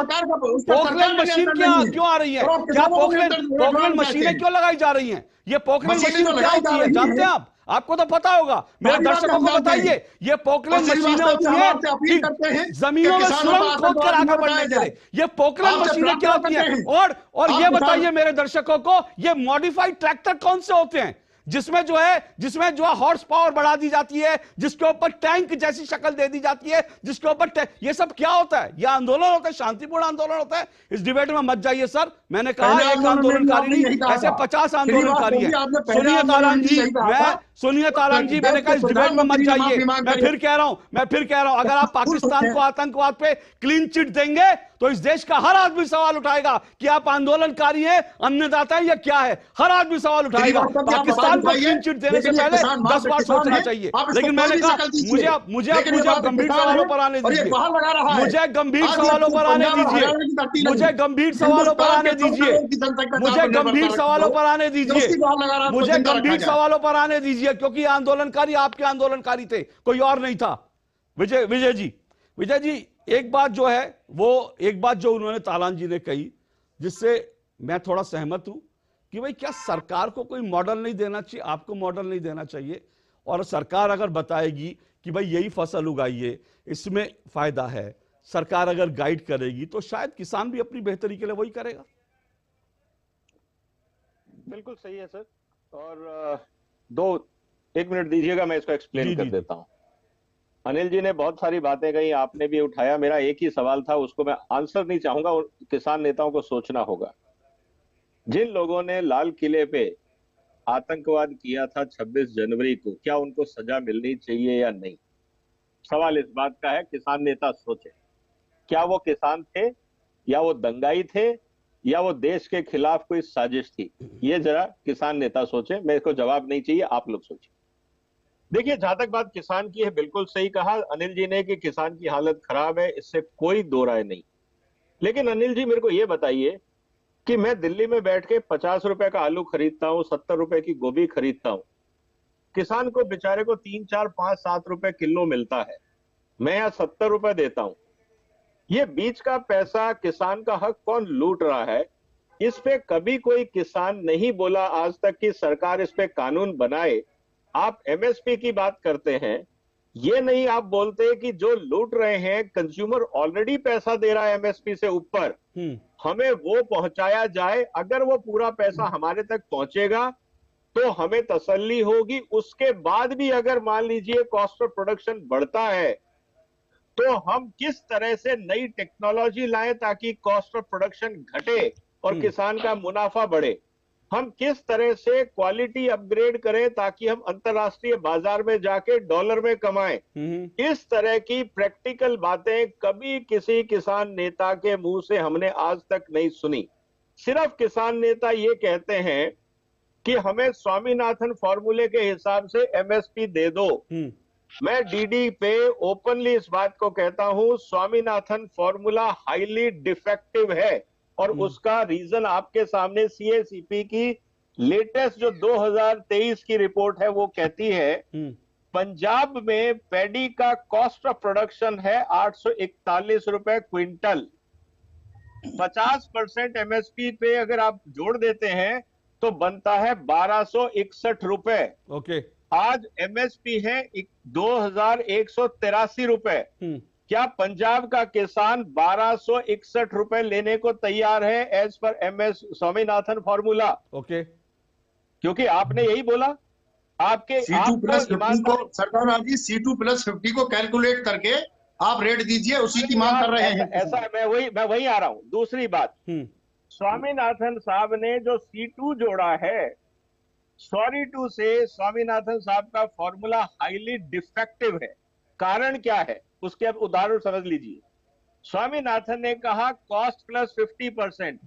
पोकलैंड मशीन क्यों आ रही है? क्या पोकलैंड मशीनें क्यों लगाई जा रही हैं? ये पोकलैंड मशीन क्या होती है जानते हैं आप? आपको तो पता होगा, मेरे दर्शकों को बताइए। ये पोकलैंड मशीनें होती है जमीनों में सुरंग खोद कर आगे बढ़ने के लिए। ये पोकलैंड मशीनें क्या होती हैं? और ये बताइए मेरे दर्शकों को, ये मॉडिफाइड ट्रैक्टर कौन से होते हैं जिसमें जो है हॉर्स पावर बढ़ा दी जाती है, जिसके ऊपर टैंक जैसी शक्ल दे दी जाती है, जिसके ऊपर ये सब क्या होता है? ये आंदोलन होता है, शांतिपूर्ण आंदोलन होता है। इस डिबेट में मत जाइए सर। मैंने कहा एक आंदोलनकारी नहीं, ऐसे 50 आंदोलनकारी है। सुनिए तारान जी, मैंने कहा इस डिबेट में मत जाइए। मैं फिर कह रहा हूं, अगर आप पाकिस्तान को आतंकवाद पे क्लीन चिट देंगे तो इस देश का हर आदमी सवाल उठाएगा कि आप आंदोलनकारी हैं, अन्नदाता है या क्या है। हर आदमी सवाल उठाएगा। पाकिस्तान को क्लीन चिट देने से पहले 10 बार सोचना चाहिए। लेकिन मैंने कहा मुझे गंभीर सवालों पर आने दीजिए, मुझे गंभीर सवालों पर आने दीजिए, मुझे गंभीर सवालों पर आने दीजिए, मुझे गंभीर सवालों पर आने दीजिए, मुझे गंभीर सवालों पर आने दीजिए, क्योंकि आंदोलनकारी आपके आंदोलनकारी थे, कोई और नहीं था। विजय जी एक बात जो उन्होंने तालान जी ने कही, जिससे मैं थोड़ा सहमत हूं कि भाई क्या सरकार को कोई मॉडल नहीं देना चाहिए? आपको मॉडल नहीं देना चाहिए, और सरकार अगर बताएगी कि भाई यही फसल उगाइए, इसमें फायदा है, सरकार अगर गाइड करेगी तो शायद किसान भी अपनी बेहतरी के लिए वही करेगा। बिल्कुल सही है सर। और एक मिनट दीजिएगा, मैं इसको एक्सप्लेन कर देता हूं। अनिल जी ने बहुत सारी बातें कही, आपने भी उठाया। मेरा एक ही सवाल था, उसको मैं आंसर नहीं चाहूंगा, किसान नेताओं को सोचना होगा। जिन लोगों ने लाल किले पे आतंकवाद किया था 26 जनवरी को, क्या उनको सजा मिलनी चाहिए या नहीं? सवाल इस बात का है, किसान नेता सोचे, क्या वो किसान थे या वो दंगाई थे या वो देश के खिलाफ कोई साजिश थी? ये जरा किसान नेता सोचे, मेरे को जवाब नहीं चाहिए, आप लोग सोचिए। देखिए, जहां तक बात किसान की है, बिल्कुल सही कहा अनिल जी ने कि किसान की हालत खराब है, इससे कोई दो राय नहीं। लेकिन अनिल जी मेरे को ये बताइए कि मैं दिल्ली में बैठ के 50 रुपए का आलू खरीदता हूँ, 70 रुपए की गोभी खरीदता हूँ, किसान को बेचारे को 3, 4, 5, 7 रुपए किलो मिलता है, मैं यहाँ 70 रुपए देता हूं। ये बीच का पैसा, किसान का हक कौन लूट रहा है, इस पे कभी कोई किसान नहीं बोला आज तक कि सरकार इस पे कानून बनाए। आप एमएसपी की बात करते हैं, ये नहीं आप बोलते कि जो लूट रहे हैं, कंज्यूमर ऑलरेडी पैसा दे रहा है एमएसपी से ऊपर, हमें वो पहुंचाया जाए। अगर वो पूरा पैसा हमारे तक पहुंचेगा तो हमें तसल्ली होगी। उसके बाद भी अगर मान लीजिए कॉस्ट ऑफ प्रोडक्शन बढ़ता है तो हम किस तरह से नई टेक्नोलॉजी लाएं ताकि कॉस्ट ऑफ प्रोडक्शन घटे और किसान का मुनाफा बढ़े। हम किस तरह से क्वालिटी अपग्रेड करें ताकि हम अंतर्राष्ट्रीय बाजार में जाके डॉलर में कमाएं। इस तरह की प्रैक्टिकल बातें कभी किसी किसान नेता के मुंह से हमने आज तक नहीं सुनी। सिर्फ किसान नेता ये कहते हैं कि हमें स्वामीनाथन फॉर्मूले के हिसाब से एमएसपी दे दो। मैं डीडी पे ओपनली इस बात को कहता हूं, स्वामीनाथन फॉर्मूला हाईली डिफेक्टिव है और उसका रीजन आपके सामने सीएसीपी की लेटेस्ट जो 2023 की रिपोर्ट है वो कहती है पंजाब में पैडी का कॉस्ट ऑफ प्रोडक्शन है 841 रुपए क्विंटल। 50% एमएसपी पे अगर आप जोड़ देते हैं तो बनता है 1261 रुपए। ओके, आज एमएसपी है 2183 रुपए। क्या पंजाब का किसान 1261 रुपए लेने को तैयार है as per MS Swaminathan formula? Okay, क्योंकि आपने यही बोला। आपके C2+50 को सरदार जी C2+50 को कैलकुलेट करके आप रेट दीजिए, उसी की मांग कर रहे हैं। ऐसा मैं वही आ रहा हूं। दूसरी बात, स्वामीनाथन साहब ने जो C2 जोड़ा है, सॉरी टू से स्वामीनाथन साहब का फॉर्मूला हाईली डिफेक्टिव है। कारण क्या है उसके आप उदाहरण समझ लीजिए। स्वामीनाथन ने कहा कॉस्ट प्लस 50%,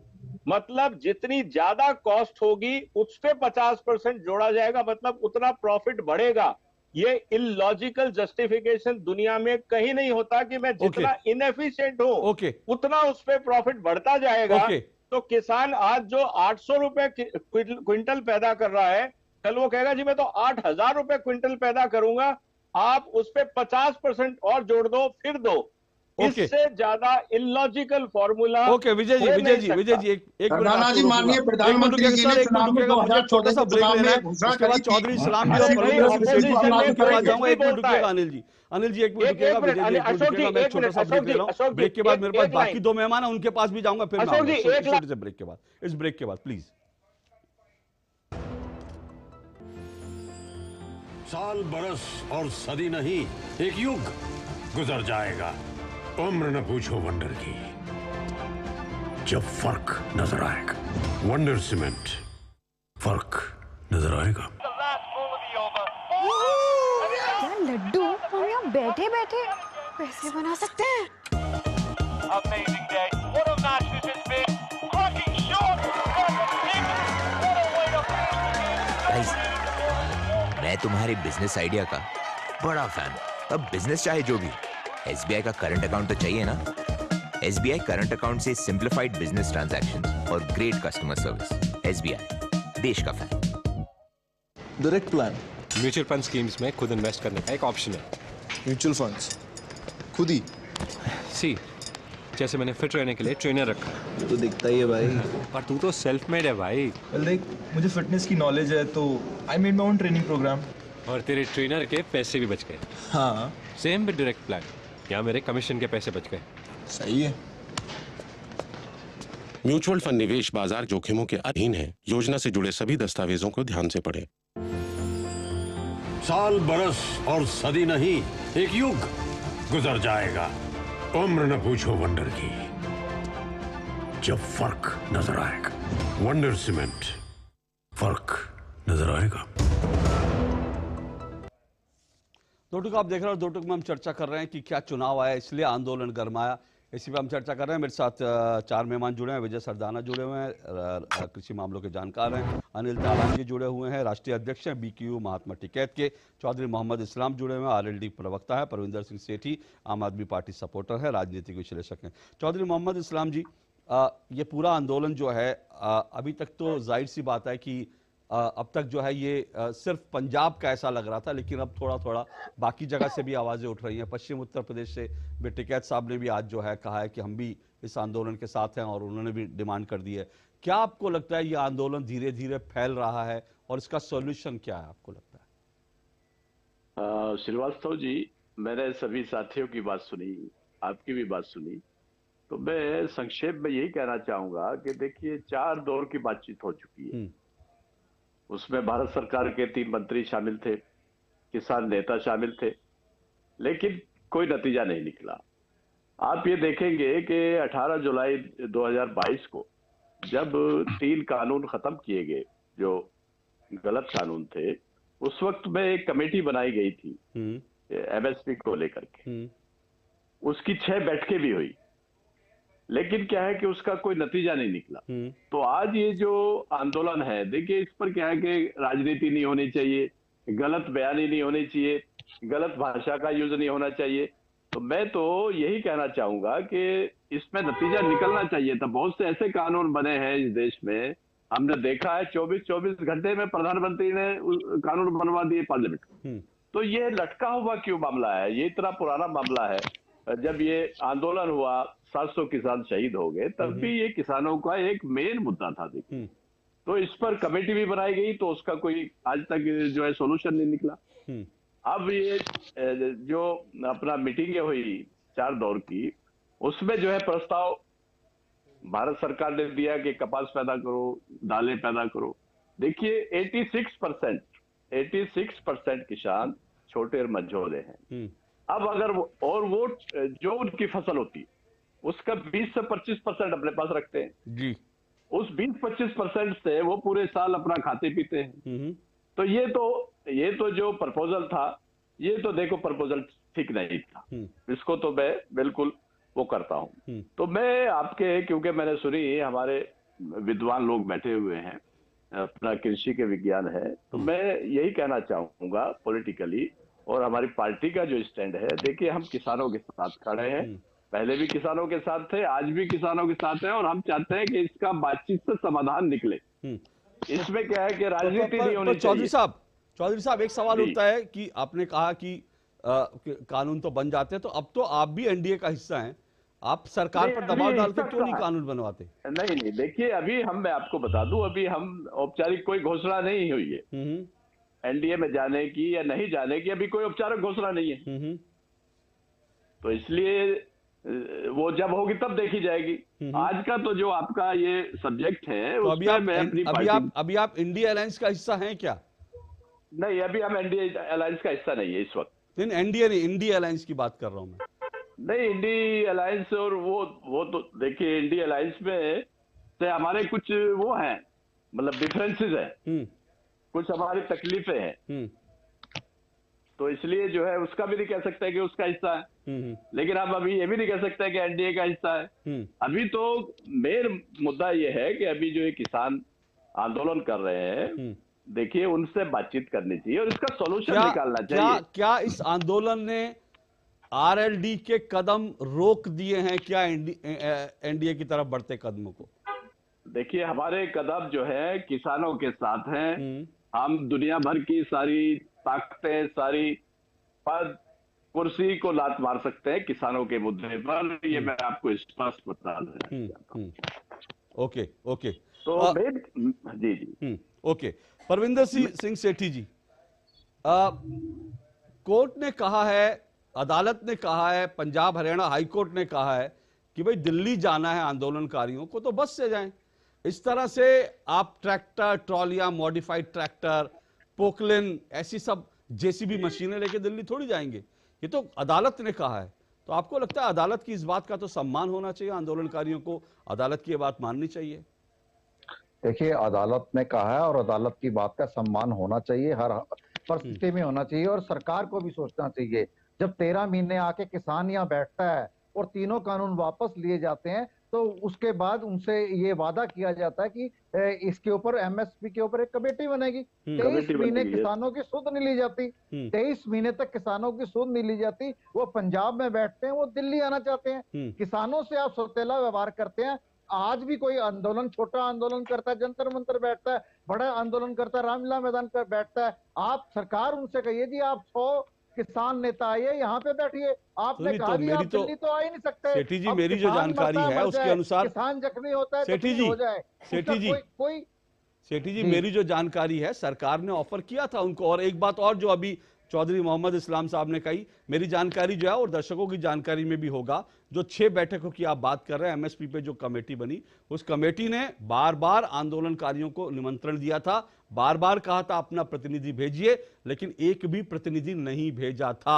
मतलब जितनी ज्यादा कॉस्ट होगी उस पे 50% जोड़ा जाएगा, मतलब उतना प्रॉफिट बढ़ेगा। ये इलॉजिकल जस्टिफिकेशन दुनिया में कहीं नहीं होता कि मैं जितना इनएफिशिएंट हूं उतना उस पे प्रॉफिट बढ़ता जाएगा। तो किसान आज जो 800 रुपए क्विंटल पैदा कर रहा है, कल वो कहेगा जी मैं तो 8000 रुपए क्विंटल पैदा करूंगा। आप उस पे 50% और जोड़ दो, फिर दो। इससे ज्यादा illogical formula. Okay Vijay ji, एक जी माननीय प्रधानमंत्री जी ने चुनाव में छोटा सा ब्रेक लेना है, उसके बाद चौधरी इस्लाम जी और परवीन सेठी के पास जाऊंगा। एक मिनट रुकिएगा अनिल जी, एक मिनट रुकिएगा। विजय जी एक मिनट रुकिएगा, मैं छोटा सा ब्रेक ले रहा हूं। ब्रेक के बाद मेरे पास बाकी 2 मेहमान है, उनके पास भी जाऊंगा, फिर छोटे से ब्रेक के बाद, इस ब्रेक के बाद प्लीज। साल, बरस और सदी नहीं, एक युग गुजर जाएगा। उम्र न पूछो वंडर की, जब फर्क नजर आएगा। वंडर सीमेंट, फर्क नजर आएगा। क्या लड्डू हम यहाँ बैठे बैठे पैसे बना सकते हैं? मैं तुम्हारे बिजनेस आइडिया का बड़ा फैन हूं। अब बिजनेस चाहे जो भी, एसबीआई का करंट अकाउंट तो चाहिए ना। एसबीआई करंट अकाउंट से सिंप्लीफाइड बिजनेस ट्रांजैक्शंस और ग्रेट कस्टमर सर्विस। एसबीआई, देश का fan. Direct plan mutual fund schemes में खुद इन्वेस्ट करने का एक ऑप्शन है। म्यूचुअल फंड्स खुद ही? सी, जैसे मैंने फिट रहने के लिए ट्रेनर रखा। ये तो दिखता ही है भाई। पर तू तो सेल्फ मेड है भाई। देख, मुझे फिटनेस की नॉलेज है तो I made my own training program. और तेरे ट्रेनर के पैसे भी बच गए। हाँ, सेम विद डायरेक्ट प्लान। यहाँ मेरे कमीशन के पैसे बच गए। सही है। म्यूचुअल फंड निवेश बाजार जोखिमों के अधीन है। योजना से जुड़े सभी दस्तावेजों को ध्यान से पढ़ें। साल, बरस और सदी नहीं, एक युग गुजर जाएगा। उम्र न पूछो वंडर की, जब फर्क नजर आएगा। वंडर सीमेंट, फर्क नजर आएगा। दो टुक आप देख रहे हो, दो टुक में हम चर्चा कर रहे हैं कि क्या चुनाव आया इसलिए आंदोलन गरमाया, इसी पे हम चर्चा कर रहे हैं। मेरे साथ 4 मेहमान जुड़े हैं। विजय सरदाना जुड़े हुए हैं, कृषि मामलों के जानकार हैं। अनिल तालान जी जुड़े हुए हैं, राष्ट्रीय अध्यक्ष हैं बीक्यू महात्मा टिकैत के। चौधरी मोहम्मद इस्लाम जुड़े हुए हैं, आरएलडी प्रवक्ता है। परविंदर सिंह सेठी आम आदमी पार्टी सपोर्टर है, राजनीतिक विश्लेषक हैं। चौधरी मोहम्मद इस्लाम जी, ये पूरा आंदोलन जो है, अभी तक तो जाहिर सी बात है कि अब तक जो है ये सिर्फ पंजाब का ऐसा लग रहा था, लेकिन अब थोड़ा थोड़ा बाकी जगह से भी आवाज़ें उठ रही हैं। पश्चिम उत्तर प्रदेश से भी टिकैत साहब ने भी आज जो है कहा है कि हम भी इस आंदोलन के साथ हैं और उन्होंने भी डिमांड कर दी है। क्या आपको लगता है ये आंदोलन धीरे धीरे फैल रहा है और इसका सॉल्यूशन क्या है आपको लगता है? श्रीवास्तव जी, मैंने सभी साथियों की बात सुनी, आपकी भी बात सुनी, तो मैं संक्षेप में यही कहना चाहूंगा कि देखिए 4 दौर की बातचीत हो चुकी है। उसमें भारत सरकार के 3 मंत्री शामिल थे, किसान नेता शामिल थे, लेकिन कोई नतीजा नहीं निकला। आप ये देखेंगे कि 18 जुलाई 2022 को जब 3 कानून खत्म किए गए जो गलत कानून थे, उस वक्त में एक कमेटी बनाई गई थी एमएसपी को लेकर के, उसकी 6 बैठकें भी हुई, लेकिन क्या है कि उसका कोई नतीजा नहीं निकला। तो आज ये जो आंदोलन है, देखिए इस पर क्या है कि राजनीति नहीं होनी चाहिए, गलत बयानी नहीं होनी चाहिए, गलत भाषा का यूज नहीं होना चाहिए। तो मैं तो यही कहना चाहूंगा कि इसमें नतीजा निकलना चाहिए था। बहुत से ऐसे कानून बने हैं इस देश में, हमने देखा है 24 घंटे में प्रधानमंत्री ने कानून बनवा दिए पार्लियामेंट में। तो ये लटका हुआ क्यों मामला है? ये इतना पुराना मामला है। जब ये आंदोलन हुआ 700 किसान शहीद हो गए, तब भी ये किसानों का एक मेन मुद्दा था। देखिए, तो इस पर कमेटी भी बनाई गई, तो उसका कोई आज तक जो है सोल्यूशन नहीं निकला। अब ये जो अपना मीटिंगें हुई 4 दौर की, उसमें जो है प्रस्ताव भारत सरकार ने दिया कि कपास पैदा करो, दालें पैदा करो। देखिए 86% किसान छोटे और मझोले हैं। अब अगर वो जो उनकी फसल होती है उसका 20 से 25% अपने पास रखते हैं जी, उस 20-25% से वो पूरे साल अपना खाते पीते हैं। तो ये तो जो प्रपोजल था, ये तो देखो प्रपोजल ठीक नहीं था। इसको तो मैं बिल्कुल वो करता हूं। तो मैं आपके, क्योंकि मैंने सुनी हमारे विद्वान लोग बैठे हुए हैं, अपना कृषि के विज्ञान है, तो मैं यही कहना चाहूंगा पॉलिटिकली, और हमारी पार्टी का जो स्टैंड है, देखिए हम किसानों के साथ खड़े हैं, पहले भी किसानों के साथ थे, आज भी किसानों के साथ हैं, और हम चाहते हैं कि इसका बातचीत से समाधान निकले। इसमें क्या है कि राजनीति नहीं होनी चाहिए। चौधरी साहब, एक सवाल उठता है कि आपने कहा कि कानून तो बन जाते हैं, तो अब तो आप भी एनडीए का हिस्सा हैं, आप सरकार पर दबाव डालते क्यों नहीं कानून बनवाते? नहीं, देखिए अभी मैं आपको बता दूं, अभी हम औपचारिक कोई घोषणा नहीं हुई है एनडीए में जाने की या नहीं जाने की, अभी कोई औपचारिक घोषणा नहीं है। तो इसलिए वो जब होगी तब देखी जाएगी। आज का तो जो आपका ये सब्जेक्ट है, तो अभी आप इंडिया अलायंस का हिस्सा हैं क्या? नहीं, अभी हम एनडीए अलायंस का हिस्सा नहीं है इस वक्त। एनडीए नहीं, इंडिया अलायंस की बात कर रहा हूं मैं। नहीं, इंडिया अलायंस और वो तो देखिए, इंडिया अलायंस में से हमारे कुछ वो हैं, मतलब डिफरेंसेस हैं, कुछ हमारी तकलीफें हैं, तो इसलिए जो है उसका भी नहीं कह सकते कि उसका हिस्सा है, लेकिन हम अभी ये भी नहीं कह सकते कि एनडीए का हिस्सा है। अभी तो मेन मुद्दा ये है कि अभी जो ये किसान आंदोलन कर रहे हैं, देखिए उनसे बातचीत करनी चाहिए और इसका सॉल्यूशन निकालना चाहिए। क्या इस आंदोलन ने आरएलडी के कदम रोक दिए हैं क्या एनडीए की तरफ बढ़ते कदमों को? देखिए, हमारे कदम जो है किसानों के साथ हैं। हम दुनिया भर की सारी ताकतें, सारी पद कुर्सी को लात मार सकते हैं किसानों के मुद्दे पर, ये मैं आपको स्पष्ट बता दूं। ओके तो जी ओके। परविंदर सिंह सेठी जी, कोर्ट ने कहा है, अदालत ने कहा है, पंजाब हरियाणा हाई कोर्ट ने कहा है कि भाई दिल्ली जाना है आंदोलनकारियों को तो बस से जाएं। इस तरह से आप ट्रैक्टर, ट्रॉलियां, मॉडिफाइड ट्रैक्टर, पोकलेन, ऐसी सब जेसीबी मशीनें लेके दिल्ली थोड़ी जाएंगे। ये तो अदालत ने कहा है। तो आपको लगता है अदालत की इस बात का तो सम्मान होना चाहिए, आंदोलनकारियों को अदालत की बात माननी चाहिए? देखिए, अदालत ने कहा है और अदालत की बात का सम्मान होना चाहिए, हर परिस्थिति में होना चाहिए, और सरकार को भी सोचना चाहिए। जब 13 महीने आके किसान यहाँ बैठता है और तीनों कानून वापस लिए जाते हैं, तो उसके बाद उनसे ये वादा किया जाता है कि इसके ऊपर एमएसपी के ऊपर एक कमेटी बनेगी। 23 महीने किसानों की सुध नहीं ली जाती, 23 महीने तक किसानों की सुध नहीं ली जाती। वो पंजाब में बैठते हैं, वो दिल्ली आना चाहते हैं। किसानों से आप सौतेला व्यवहार करते हैं, आज भी कोई आंदोलन, छोटा आंदोलन करता है, जंतर मंतर बैठता है, बड़ा आंदोलन करता है, रामलीला मैदान पर बैठता है, आप सरकार उनसे कहिए जी आप 100 किसान नेता आइए, यहाँ पे बैठिए। आपने कहा जी आप दिल्ली तो आ ही नहीं सकते। सेठी जी, मेरी जो जानकारी है उसके अनुसार किसान जख्मी होता है, सेठी जी, हो जाए, सेठी जी, सेठी जी, मेरी जो जानकारी है सरकार ने ऑफर किया था उनको। और एक बात और जो अभी चौधरी मोहम्मद इस्लाम साहब ने कही, मेरी जानकारी जो है और दर्शकों की जानकारी में भी होगा, जो 6 बैठकों की आप बात कर रहे हैं एमएसपी पे जो कमेटी बनी, उस कमेटी ने बार बार आंदोलनकारियों को निमंत्रण दिया था, बार बार कहा था अपना प्रतिनिधि भेजिए, लेकिन एक भी प्रतिनिधि नहीं भेजा था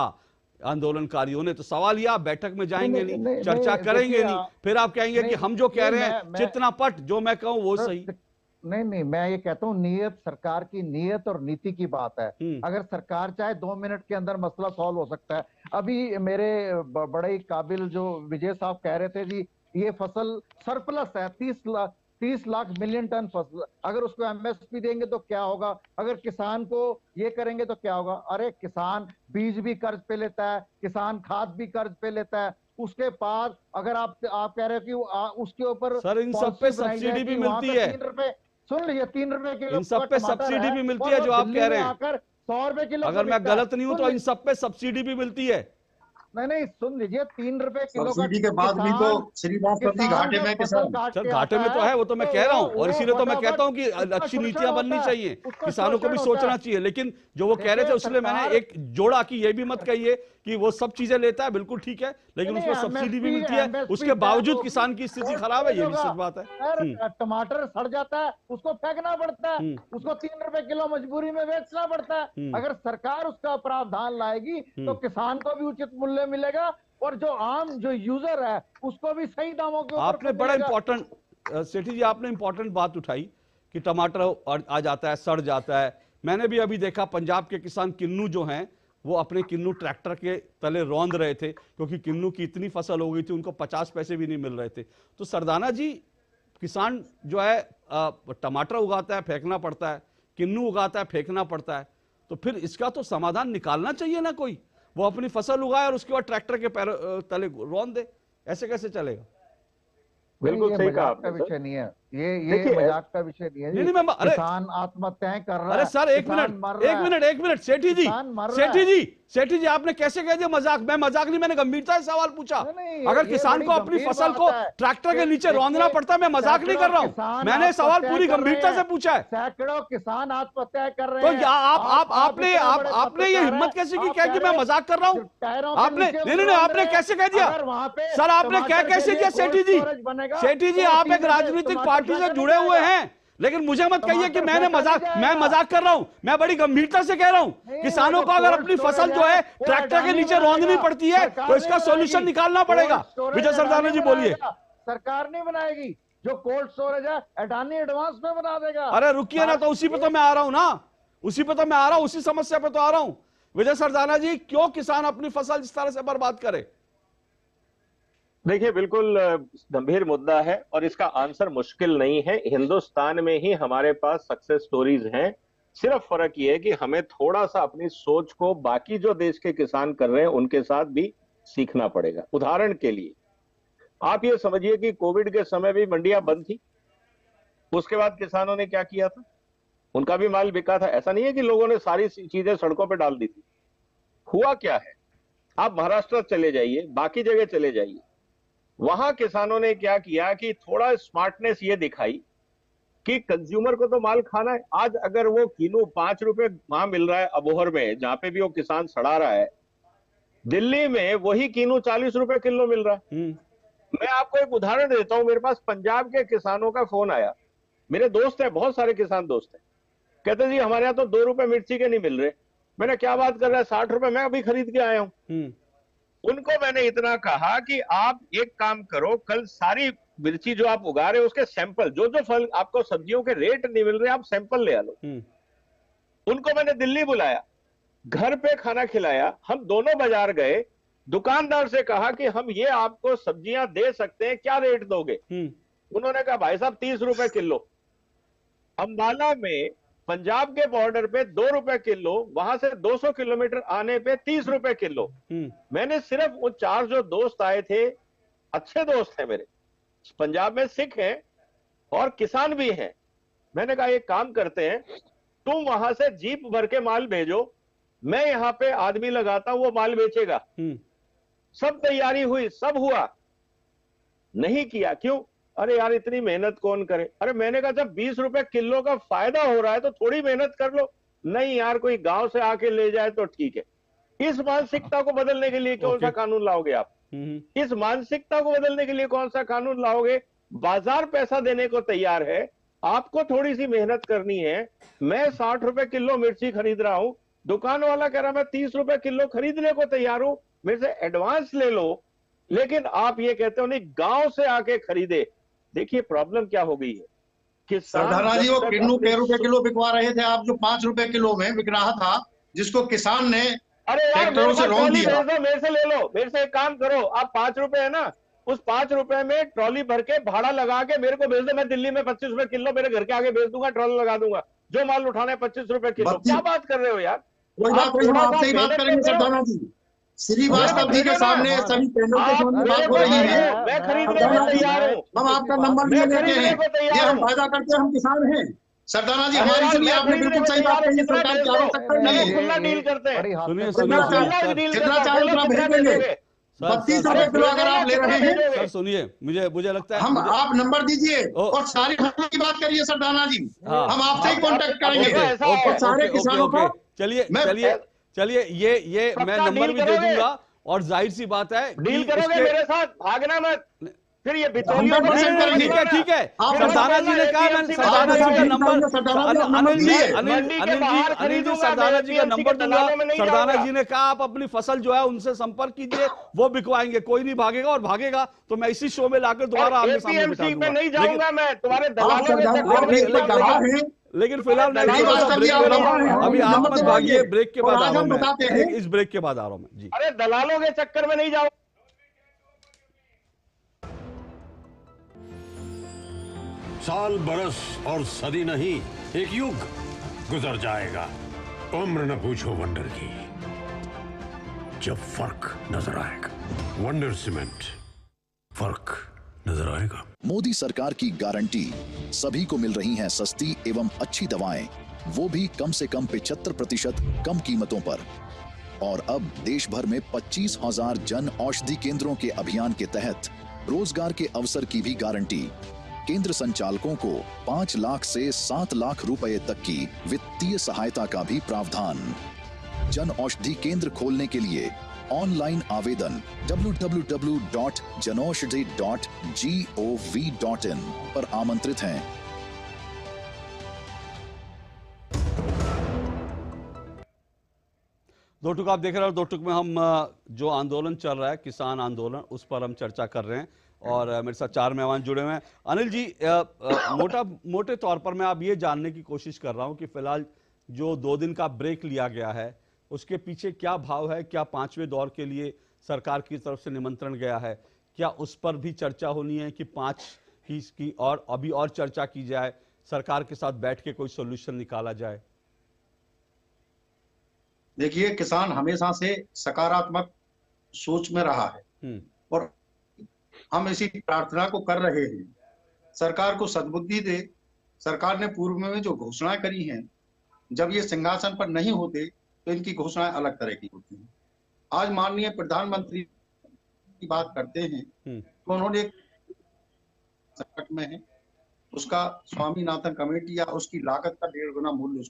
आंदोलनकारियों ने। तो सवाल यह, आप बैठक में जाएंगे नहीं, चर्चा करेंगे नहीं, फिर आप कहेंगे कि हम जो कह रहे हैं चितना पट, जो मैं कहूं वो सही। नहीं, मैं ये कहता हूँ नीयत, सरकार की नीयत और नीति की बात है। अगर सरकार चाहे 2 मिनट के अंदर मसला सॉल्व हो सकता है। अभी मेरे बड़े ही काबिल जो विजय साहब कह रहे थे जी, ये फसल सरप्लस है, 30 लाख मिलियन टन फसल, अगर उसको एमएसपी देंगे तो क्या होगा, अगर किसान को ये करेंगे तो क्या होगा। अरे किसान बीज भी कर्ज पे लेता है, किसान खाद भी कर्ज पे लेता है, उसके बाद अगर आप कह रहे हो कि उसके ऊपर सर इन सब पे सब्सिडी भी मिलती है, 3 रुपए, सुन लीजिए 3 रुपए किलो, इन सब पे सब्सिडी भी मिलती है जो आप कह रहे हैं। 100 रुपए किलो, अगर मैं गलत नहीं हूं तो इन सब पे सब्सिडी भी मिलती है। नहीं, सुन लीजिए 3 रुपए किलो सब्सिडी के बाद भी तो श्रीवास घाटे में किसान, सर घाटे में तो है, वो तो मैं कह रहा हूं, और इसीलिए तो मैं कहता हूं कि अच्छी नीतियां बननी चाहिए, किसानों को भी सोचना चाहिए। लेकिन जो वो कह रहे थे उसलिए मैंने एक जोड़ा कि ये भी मत कहिए कि वो सब चीजें लेता है, बिल्कुल ठीक है, लेकिन उसमें सब्सिडी भी मिलती है, उसके बावजूद किसान की स्थिति खराब है, ये भी सच बात है। टमाटर सड़ जाता है, उसको फेंकना पड़ता है, उसको 3 रुपए किलो मजबूरी में बेचना पड़ता है। अगर सरकार उसका प्रावधान लाएगी तो किसान को भी उचित मूल्य मिलेगा और जो यूजर है उसको भी सही दामों के ऊपर। आपने बड़ा इंपॉर्टेंट, सेठी जी आपने इंपॉर्टेंट बात उठाई कि टमाटर आ जाता है, सड़ जाता है। मैंने भी अभी देखा पंजाब के किसान किन्नू जो हैं वो अपने किन्नू ट्रैक्टर के तले रौंद रहे थे, क्योंकि किन्नू की इतनी फसल हो गई थी उनको 50 पैसे भी नहीं मिल रहे थे। तो सरदाना जी, किसान जो है टमाटर उगाता है फेंकना पड़ता है, किन्नू उगाता है फेंकना पड़ता है, तो फिर इसका तो समाधान निकालना चाहिए ना कोई। वो अपनी फसल उगाए और उसके बाद ट्रैक्टर के तले रौंद दे, ऐसे कैसे चलेगा? बिल्कुल सही कहा आपने, विषय नहीं है ये मजाक का विषय नहीं है। नहीं, अरे किसान आत्महत्याएं कर रहा है। अरे सर एक मिनट सेठी जी आपने कैसे कह दिया मजाक? मैं मजाक नहीं, मैंने गंभीरता से सवाल पूछा। अगर किसान को अपनी फसल को ट्रैक्टर के नीचे रौंदना पड़ता है, मैं मजाक नहीं कर रहा हूँ, मैंने सवाल पूरी गंभीरता से पूछा है। सैकड़ों किसान आत्महत्या कर रहे हैं, तो आपने ये हिम्मत कैसे की कि मैं मजाक कर रहा हूँ? आपने नहीं, आपने कैसे कह दिया सर? आपने क्या कैसे किया सेठी जी? सेठी जी आप एक राजनीतिक पार्टी से जुड़े हुए हैं, लेकिन मुझे मत कहिए कि मैं मजाक कर रहा हूं। मैं बड़ी गंभीरता से कह रहा हूं, किसानों को अगर अपनी फसल जो है ट्रैक्टर के नीचे रौंदनी पड़ती है तो इसका सॉल्यूशन निकालना पड़ेगा। विजय सरदाना जी बोलिए। सरकार नहीं बनाएगी, जो कोल्ड स्टोरेज है अडानी एडवांस में बना देगा। अरे रुकिए ना, तो उसी पे तो मैं आ रहा हूं ना, उसी समस्या पे तो आ रहा हूं। विजय सरदाना जी, क्यों किसान अपनी फसल इस तरह से बर्बाद करे? देखिए, बिल्कुल गंभीर मुद्दा है और इसका आंसर मुश्किल नहीं है। हिंदुस्तान में ही हमारे पास सक्सेस स्टोरीज हैं। सिर्फ फर्क ये है कि हमें थोड़ा सा अपनी सोच को बाकी जो देश के किसान कर रहे हैं उनके साथ भी सीखना पड़ेगा। उदाहरण के लिए आप ये समझिए कि कोविड के समय भी मंडियां बंद थी, उसके बाद किसानों ने क्या किया था? उनका भी माल बिका था। ऐसा नहीं है कि लोगों ने सारी चीजें सड़कों पर डाल दी थी। हुआ क्या है, आप महाराष्ट्र चले जाइए, बाकी जगह चले जाइए, वहां किसानों ने क्या किया कि थोड़ा स्मार्टनेस ये दिखाई कि कंज्यूमर को तो माल खाना है। आज अगर वो किलो 5 रुपए वहां मिल रहा है अबोहर में, जहां पे भी वो किसान सड़ा रहा है, दिल्ली में वही किलो 40 रुपए किलो मिल रहा है। मैं आपको एक उदाहरण देता हूं। मेरे पास पंजाब के किसानों का फोन आया, मेरे दोस्त है, बहुत सारे किसान दोस्त हैं, कहते जी हमारे यहाँ तो 2 रुपए मिर्ची के नहीं मिल रहे। मैंने क्या बात कर रहा है, 60 रुपए मैं अभी खरीद के आया हूं। उनको मैंने इतना कहा कि आप एक काम करो, कल सारी मिर्ची जो आप उगा रहे हो उसके सैंपल, जो फल आपको सब्जियों के रेट नहीं मिल रहे, आप सैंपल ले आ लो। उनको मैंने दिल्ली बुलाया, घर पे खाना खिलाया, हम दोनों बाजार गए, दुकानदार से कहा कि हम ये आपको सब्जियां दे सकते हैं, क्या रेट दोगे? उन्होंने कहा भाई साहब 30 रुपए किलो। अंबाला में पंजाब के बॉर्डर पे 2 रुपए किलो, वहां से 200 किलोमीटर आने पे 30 रुपए किलो। मैंने सिर्फ वो 4 जो दोस्त आए थे, अच्छे दोस्त हैं मेरे, पंजाब में सिख हैं और किसान भी हैं। मैंने कहा एक काम करते हैं, तुम वहां से जीप भर के माल भेजो, मैं यहां पे आदमी लगाता हूं, वो माल बेचेगा। सब तैयारी हुई, सब हुआ, नहीं किया। क्यों? अरे यार इतनी मेहनत कौन करे। अरे मैंने कहा जब 20 रुपए किलो का फायदा हो रहा है तो थोड़ी मेहनत कर लो। नहीं यार, कोई गांव से आके ले जाए तो ठीक है। इस मानसिकता को बदलने के लिए कौन सा कानून लाओगे आप? इस मानसिकता को बदलने के लिए कौन सा कानून लाओगे? बाजार पैसा देने को तैयार है, आपको थोड़ी सी मेहनत करनी है। मैं 60 रुपए किलो मिर्ची खरीद रहा हूं, दुकान वाला कह रहा मैं 30 रुपए किलो खरीदने को तैयार हूं, मेरे से एडवांस ले लो। लेकिन आप ये कहते हो नहीं, गांव से आके खरीदे। देखिए प्रॉब्लम क्या हो गई है। सरदारा जी वो किन्नू कै रुपए किलो बिकवा रहे थे, आप जो 5 रुपए किलो में बिक रहा था, जिसको किसान ने ट्रैक्टरों से रोक दिया। मेरे से ले लो, मेरे से एक काम करो, आप 5 रुपए है ना, उस 5 रुपए में ट्रॉली भर के भाड़ा लगा के मेरे को भेज दो। मैं दिल्ली में 25 रुपए किलो मेरे घर के आगे भेज दूंगा, ट्रॉली लगा दूंगा। जो माल उठाना है 25 रुपए किलो। क्या बात कर रहे हो यार? कोई बात नहीं, हम आपसे ही बात करेंगे सरदारा जी। श्रीवास्तव जी के सामने सभी पैनल के सामने बात हो रही है। मैं खरीदने को तैयार हूं। हम आपका नंबर ले लेते हैं, ये हम फायदा करते हैं, हम किसान हैं। सरदारा जी हमारी सुनिए, आपने बिल्कुल सही बात कही है, सरकार की आवश्यकता नहीं है। खुला डील करते हैं, जितना चाहे उतना भेज देंगे। 32 रुपए किलो अगर आप ले रहे हैं। सर सुनिए, मुझे लगता है हम आप नंबर दीजिए और सारी फसलों की बात करिए सरदाना जी, हम आपसे ही कांटेक्ट करेंगे और सारे किसानों को। चलिए ये मैं नंबर भी दे दूंगा। और जाहिर सी बात है, डील करोगे मेरे साथ, भागना मत। फिर ये बिचौलियों को ठीक है। सरदाना जी ने कहा, सरदाना जी का नंबर, अनिल जी सरदाना जी का नंबर दूंगा। सरदाना जी ने कहा आप अपनी फसल जो है उनसे संपर्क कीजिए, वो बिकवाएंगे। कोई नहीं भागेगा, और भागेगा तो मैं इसी शो में लाकर दोबारा आमने सामने बिठा दूंगा। नहीं जाऊंगा मैं तुम्हारे दलालों। लेकिन फिलहाल मैं अभी आप मत भागिए, ब्रेक के बाद आ रहा हूं मैं, इस ब्रेक के बाद आ रहा हूं मैं जी। अरे दलालों के चक्कर में नहीं जाओ। साल बरस और सदी नहीं, एक युग गुजर जाएगा। उम्र न पूछो वंडर की, जब फर्क नजर आएगा। वंडर सीमेंट, फर्क नजर आएगा। मोदी सरकार की गारंटी, सभी को मिल रही हैं सस्ती एवं अच्छी दवाएं, वो भी कम से कम 75% कम कीमतों पर। और अब देश भर में 25,000 जन औषधि केंद्रों के अभियान के तहत रोजगार के अवसर की भी गारंटी। केंद्र संचालकों को 5 लाख से 7 लाख रुपए तक की वित्तीय सहायता का भी प्रावधान। जन औषधि केंद्र खोलने के लिए ऑनलाइन आवेदन www.janaushadhi.gov.in पर आमंत्रित हैं। दो टुक आप देख रहे हो। दो टुक में हम जो आंदोलन चल रहा है, किसान आंदोलन, उस पर हम चर्चा कर रहे हैं। और मेरे साथ 4 मेहमान जुड़े हुए हैं। अनिल जी, मोटे तौर पर मैं अब ये जानने की कोशिश कर रहा हूं कि फिलहाल जो 2 दिन का ब्रेक लिया गया है, उसके पीछे क्या भाव है? क्या 5वें दौर के लिए सरकार की तरफ से निमंत्रण गया है? क्या उस पर भी चर्चा होनी है कि 5 की और अभी और चर्चा की जाए, सरकार के साथ बैठ के कोई सोल्यूशन निकाला जाए? देखिए, किसान हमेशा से सकारात्मक सोच में रहा है और हम इसी प्रार्थना को कर रहे हैं, सरकार को सद्बुद्धि दे। सरकार ने पूर्व में जो घोषणाएं करी हैं, जब ये सिंहासन पर नहीं होते तो इनकी घोषणाएं अलग तरह की होती हैं। आज माननीय प्रधानमंत्री की बात करते हैं तो उन्होंने संकट में है, उसका स्वामीनाथन कमेटी या उसकी लागत का 1.5 गुना मूल्य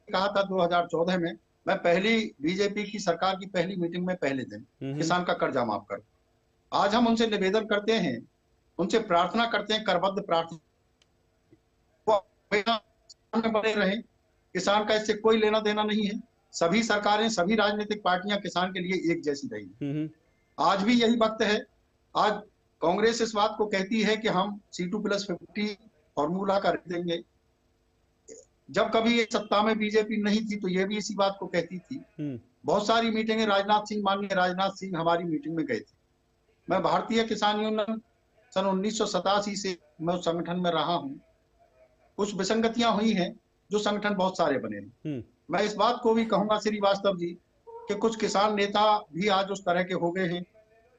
कहा था 2014 में। मैं पहली बीजेपी की सरकार की पहली मीटिंग में पहले दिन किसान का कर्जा माफ करो। आज हम उनसे निवेदन करते हैं, उनसे प्रार्थना करते हैं, करबद्ध प्रार्थना बने रहे। किसान का इससे कोई लेना देना नहीं है। सभी सरकारें, सभी राजनीतिक पार्टियां किसान के लिए एक जैसी रही। आज भी यही वक्त है। आज कांग्रेस इस बात को कहती है कि हम C2+50 फॉर्मूला कर देंगे। जब कभी ये सत्ता में बीजेपी नहीं थी तो ये भी इसी बात को कहती थी। बहुत सारी मीटिंगें माननीय राजनाथ सिंह हमारी मीटिंग में गए थे। मैं भारतीय किसान यूनियन सन 1987 से मैं उस संगठन में रहा हूं। कुछ विसंगतियां हुई हैं, जो संगठन बहुत सारे बने हैं। मैं इस बात को भी कहूंगा श्रीवास्तव जी कि कुछ किसान नेता भी आज उस तरह के हो गए हैं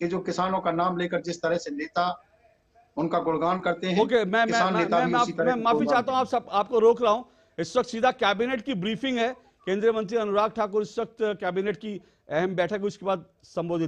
कि जो किसानों का नाम लेकर जिस तरह से नेता उनका गुणगान करते हैं। ओके, मैं माफी चाहता हूं, आपको रोक रहा हूं। इस वक्त सीधा कैबिनेट की ब्रीफिंग है। केंद्रीय मंत्री अनुराग ठाकुर इस वक्त कैबिनेट की अहम बैठक, उसके बाद संबोधित